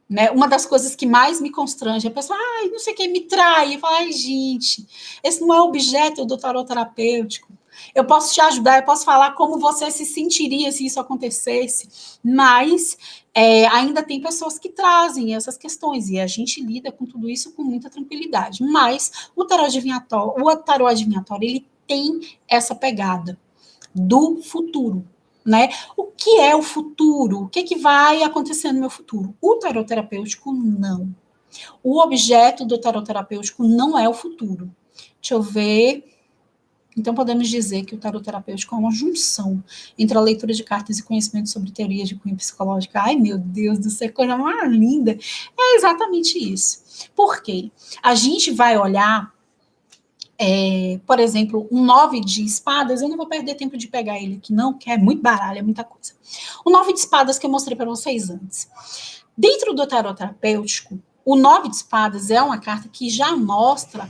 né? Uma das coisas que mais me constrange é a pessoa, ai, não sei quem me trai. Eu falo, ai, gente, esse não é o objeto do tarô terapêutico. Eu posso te ajudar, eu posso falar como você se sentiria se isso acontecesse, mas ainda tem pessoas que trazem essas questões e a gente lida com tudo isso com muita tranquilidade. Mas o tarô adivinhatório, ele tem essa pegada do futuro, né? O que é o futuro? O que vai acontecer no meu futuro? O tarot terapêutico, não. O objeto do tarot terapêutico não é o futuro. Deixa eu ver. Então, podemos dizer que o tarot terapêutico é uma junção entre a leitura de cartas e conhecimento sobre teorias de cunho psicológica. Ai, meu Deus do céu, coisa mais linda. É exatamente isso. Por quê? A gente vai olhar por exemplo, um 9 de espadas, eu não vou perder tempo de pegar ele aqui, não, que é muito baralho, é muita coisa. O 9 de espadas que eu mostrei para vocês antes. Dentro do tarot terapêutico, o 9 de espadas é uma carta que já mostra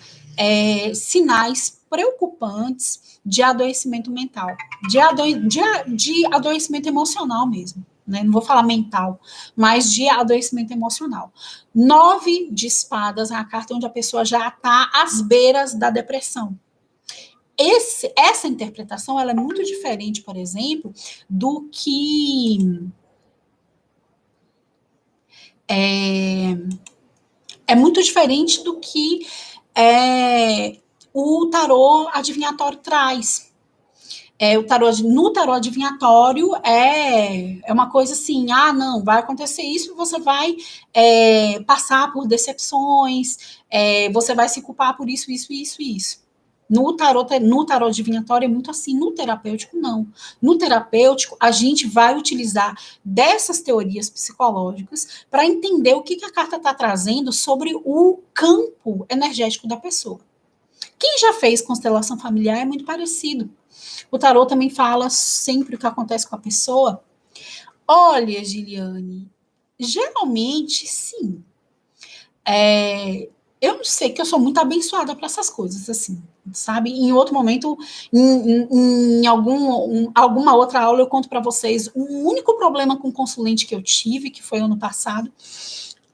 sinais preocupantes de adoecimento mental, de adoecimento emocional mesmo. Né? Não vou falar mental, mas de adoecimento emocional. 9 de espadas é a carta onde a pessoa já está às beiras da depressão. Essa interpretação ela é muito diferente, por exemplo, do que é muito diferente do que o tarô adivinhatório traz. No tarô adivinhatório é uma coisa assim, não, vai acontecer isso, você vai passar por decepções, você vai se culpar por isso, isso, isso, isso. No tarô adivinhatório é muito assim, no terapêutico não. No terapêutico, a gente vai utilizar dessas teorias psicológicas para entender o que a carta está trazendo sobre o campo energético da pessoa. Quem já fez constelação familiar é muito parecido. O tarô também fala sempre o que acontece com a pessoa. Olha, Giliane, geralmente sim. Eu não sei, que eu sou muito abençoada para essas coisas, assim, sabe? Em outro momento, em alguma outra aula, eu conto para vocês um único problema com consulente que eu tive, que foi ano passado.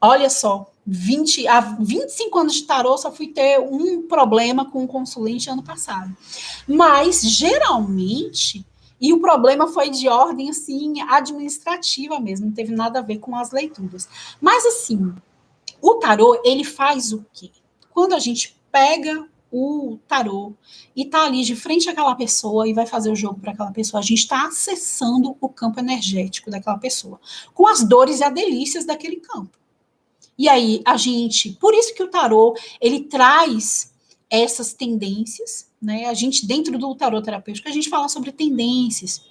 Olha só, há 25 anos de tarô, só fui ter um problema com um consulente ano passado. Mas, geralmente, e o problema foi de ordem, assim, administrativa mesmo, não teve nada a ver com as leituras. Mas, assim, o tarô, ele faz o quê? Quando a gente pega o tarô e tá ali de frente àquela pessoa e vai fazer o jogo para aquela pessoa, a gente está acessando o campo energético daquela pessoa, com as dores e as delícias daquele campo. E aí, a gente, por isso que o tarô, ele traz essas tendências, né? A gente, dentro do tarô terapêutico, a gente fala sobre tendências.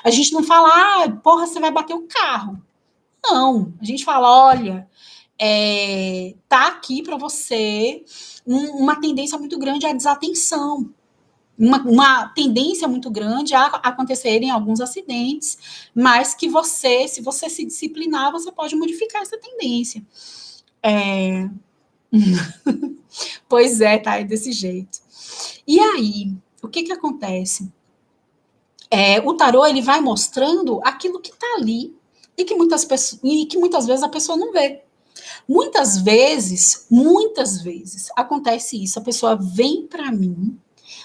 A gente não fala, porra, você vai bater o carro. Não, a gente fala, olha, tá aqui para você uma tendência muito grande à desatenção, uma tendência muito grande a acontecerem alguns acidentes, mas que você, se você se disciplinar, você pode modificar essa tendência. Pois é, tá, é desse jeito. E aí, o que acontece? O tarô, ele vai mostrando aquilo que tá ali e que muitas vezes a pessoa não vê. Muitas vezes acontece isso, a pessoa vem para mim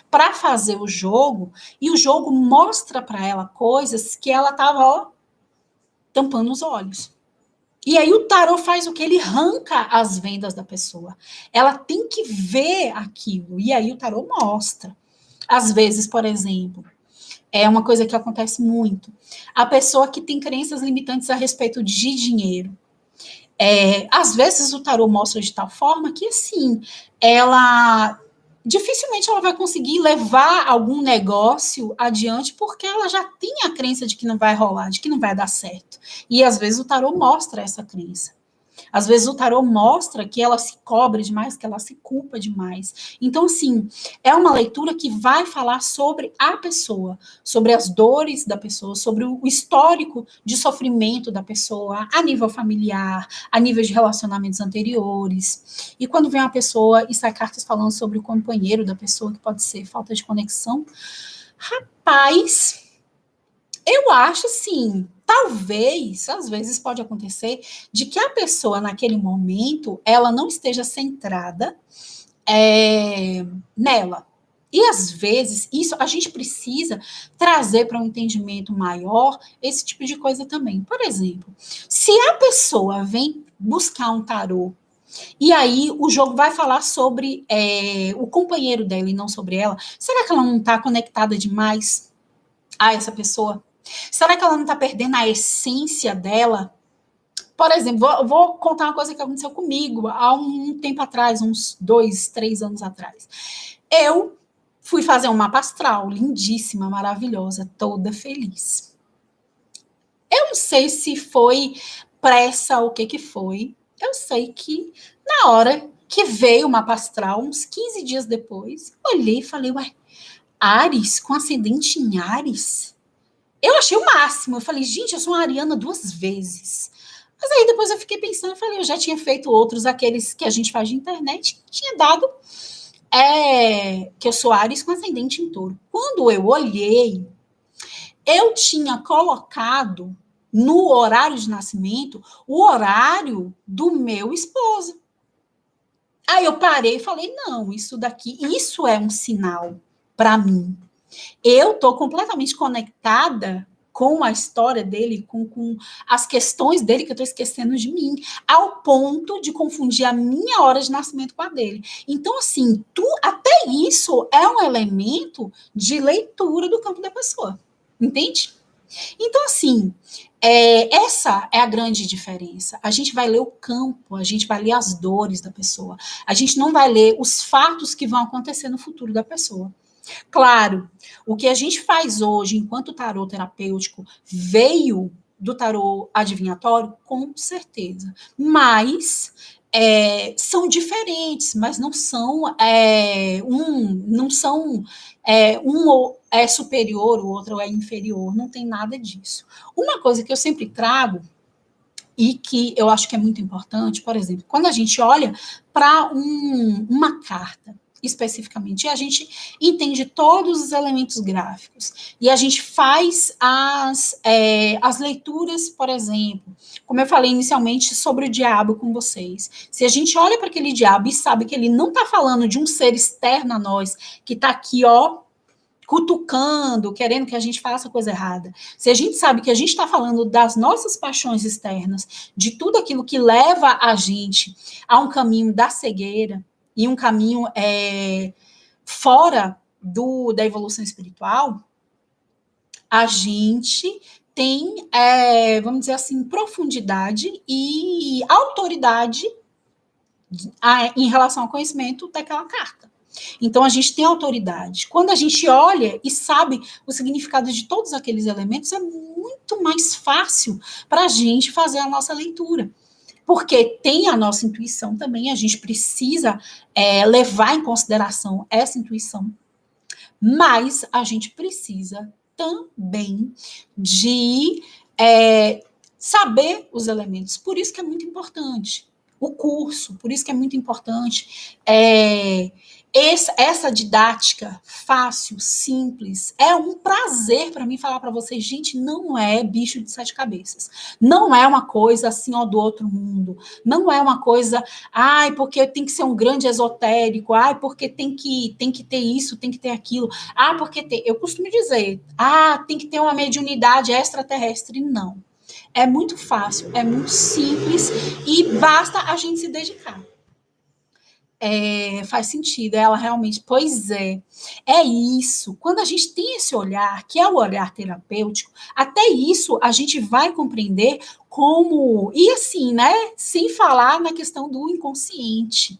para fazer o jogo e o jogo mostra para ela coisas que ela tava, tampando os olhos. E aí o tarô faz o que? Ele arranca as vendas da pessoa. Ela tem que ver aquilo. E aí o tarô mostra. Às vezes, por exemplo, é uma coisa que acontece muito. A pessoa que tem crenças limitantes a respeito de dinheiro. Às vezes o tarô mostra de tal forma que, assim, ela dificilmente ela vai conseguir levar algum negócio adiante porque ela já tem a crença de que não vai rolar, de que não vai dar certo. E às vezes o tarô mostra essa crença. Às vezes o tarô mostra que ela se cobra demais, que ela se culpa demais. Então, assim, é uma leitura que vai falar sobre a pessoa, sobre as dores da pessoa, sobre o histórico de sofrimento da pessoa a nível familiar, a nível de relacionamentos anteriores. E quando vem uma pessoa e sai cartas falando sobre o companheiro da pessoa, que pode ser falta de conexão, rapaz, eu acho assim, talvez, às vezes pode acontecer, de que a pessoa naquele momento, ela não esteja centrada nela. E às vezes, isso a gente precisa trazer para um entendimento maior esse tipo de coisa também. Por exemplo, se a pessoa vem buscar um tarô, e aí o jogo vai falar sobre o companheiro dela e não sobre ela, será que ela não está conectada demais a essa pessoa? Será que ela não está perdendo a essência dela? Por exemplo, vou contar uma coisa que aconteceu comigo há um tempo atrás, uns 2, 3 anos atrás. Eu fui fazer um mapa astral, lindíssima, maravilhosa, toda feliz. Eu não sei se foi pressa ou o que foi. Eu sei que na hora que veio o mapa astral, uns 15 dias depois, olhei e falei, ué, Áries, com ascendente em Áries? Eu achei o máximo. Eu falei, gente, eu sou uma ariana 2 vezes. Mas aí depois eu fiquei pensando, eu falei, eu já tinha feito outros, aqueles que a gente faz de internet, tinha dado que eu sou Áries com ascendente em touro. Quando eu olhei, eu tinha colocado no horário de nascimento o horário do meu esposo. Aí eu parei e falei, não, isso é um sinal para mim. Eu estou completamente conectada com a história dele, com as questões dele que eu estou esquecendo de mim, ao ponto de confundir a minha hora de nascimento com a dele. Então, assim, até isso é um elemento de leitura do campo da pessoa, entende? Então, assim, essa é a grande diferença. A gente vai ler o campo, a gente vai ler as dores da pessoa, a gente não vai ler os fatos que vão acontecer no futuro da pessoa. Claro, o que a gente faz hoje, enquanto tarô terapêutico, veio do tarô adivinhatório, com certeza. Mas são diferentes, mas não são um é superior, o outro é inferior, não tem nada disso. Uma coisa que eu sempre trago e que eu acho que é muito importante, por exemplo, quando a gente olha para uma carta, especificamente, e a gente entende todos os elementos gráficos, e a gente faz as leituras, por exemplo, como eu falei inicialmente sobre o diabo com vocês. Se a gente olha para aquele diabo e sabe que ele não está falando de um ser externo a nós, que está aqui, ó, cutucando, querendo que a gente faça coisa errada. Se a gente sabe que a gente está falando das nossas paixões externas, de tudo aquilo que leva a gente a um caminho da cegueira e um caminho fora da evolução espiritual, a gente tem, vamos dizer assim, profundidade e autoridade em relação ao conhecimento daquela carta. Então, a gente tem autoridade. Quando a gente olha e sabe o significado de todos aqueles elementos, é muito mais fácil para a gente fazer a nossa leitura. Porque tem a nossa intuição também, a gente precisa levar em consideração essa intuição, mas a gente precisa também de saber os elementos. Por isso que é muito importante o curso, por isso que é muito importante essa didática fácil, simples. É um prazer para mim falar para vocês, gente, não é bicho de sete cabeças. Não é uma coisa assim, ó, do outro mundo. Não é uma coisa, ai, porque tem que ser um grande esotérico, ai, porque tem que ter isso, tem que ter aquilo. Ah, porque tem. Eu costumo dizer, tem que ter uma mediunidade extraterrestre. Não. É muito fácil, é muito simples e basta a gente se dedicar. Faz sentido, ela realmente, pois é isso, quando a gente tem esse olhar, que é o olhar terapêutico, até isso a gente vai compreender como, e assim, né, sem falar na questão do inconsciente,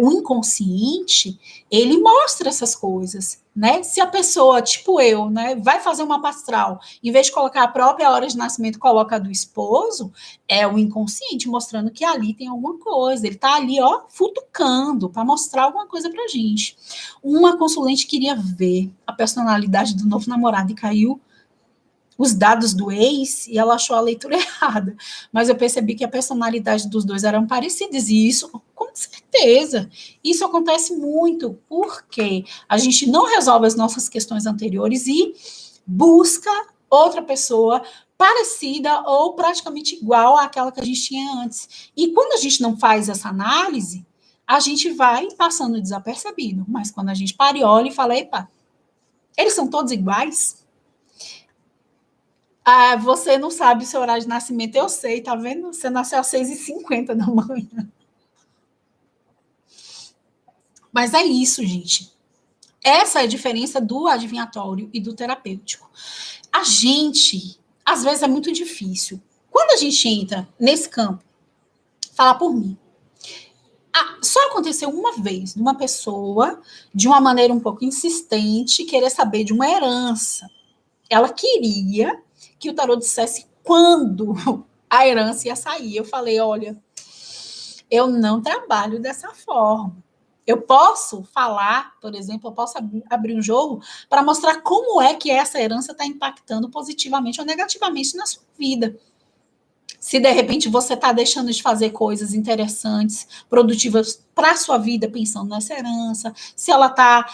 o inconsciente, ele mostra essas coisas, né? Se a pessoa, tipo eu, né, vai fazer uma pastral, em vez de colocar a própria hora de nascimento, coloca a do esposo, é o inconsciente mostrando que ali tem alguma coisa. Ele tá ali, ó, futucando para mostrar alguma coisa pra gente. Uma consulente queria ver a personalidade do novo namorado e caiu os dados do ex e ela achou a leitura errada. Mas eu percebi que a personalidade dos dois eram parecidas e isso, com certeza, isso acontece muito porque a gente não resolve as nossas questões anteriores e busca outra pessoa parecida ou praticamente igual àquela que a gente tinha antes. E quando a gente não faz essa análise, a gente vai passando desapercebido. Mas quando a gente para e olha e fala, epa, eles são todos iguais? Você não sabe o seu horário de nascimento, eu sei, tá vendo? Você nasceu às 6h50 da manhã. Mas é isso, gente. Essa é a diferença do adivinhatório e do terapêutico. A gente, às vezes, é muito difícil. Quando a gente entra nesse campo, falar por mim, só aconteceu uma vez, de uma pessoa, de uma maneira um pouco insistente, querer saber de uma herança. Ela queria que o tarô dissesse quando a herança ia sair. Eu falei, olha, eu não trabalho dessa forma. Eu posso falar, por exemplo, eu posso abrir um jogo para mostrar como é que essa herança está impactando positivamente ou negativamente na sua vida. Se de repente você está deixando de fazer coisas interessantes, produtivas para a sua vida, pensando nessa herança, se ela está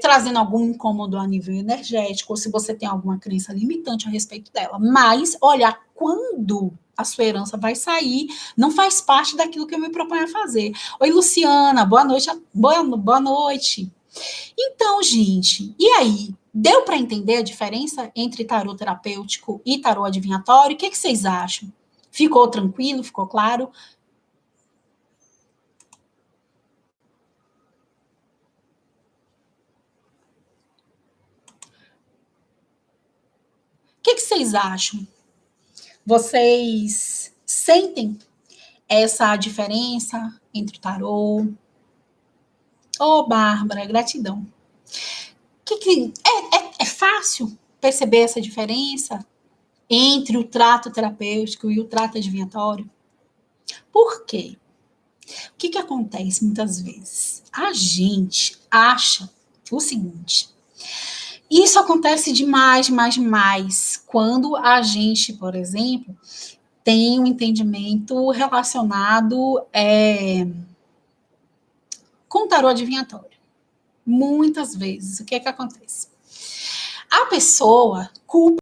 trazendo algum incômodo a nível energético, ou se você tem alguma crença limitante a respeito dela. Mas olhar quando a sua herança vai sair, não faz parte daquilo que eu me proponho a fazer. Oi, Luciana, boa noite. Boa noite. Então, gente, e aí? Deu para entender a diferença entre tarô terapêutico e tarô adivinhatório? O que vocês acham? Ficou tranquilo? Ficou claro? O que vocês acham? Vocês sentem essa diferença entre o tarô? Bárbara, gratidão. É fácil perceber essa diferença entre o trato terapêutico e o trato adivinhatório? Por quê? O que acontece muitas vezes? A gente acha o seguinte: isso acontece demais, quando a gente, por exemplo, tem um entendimento relacionado com tarô adivinhatório. Muitas vezes, o que é que acontece? A pessoa culpa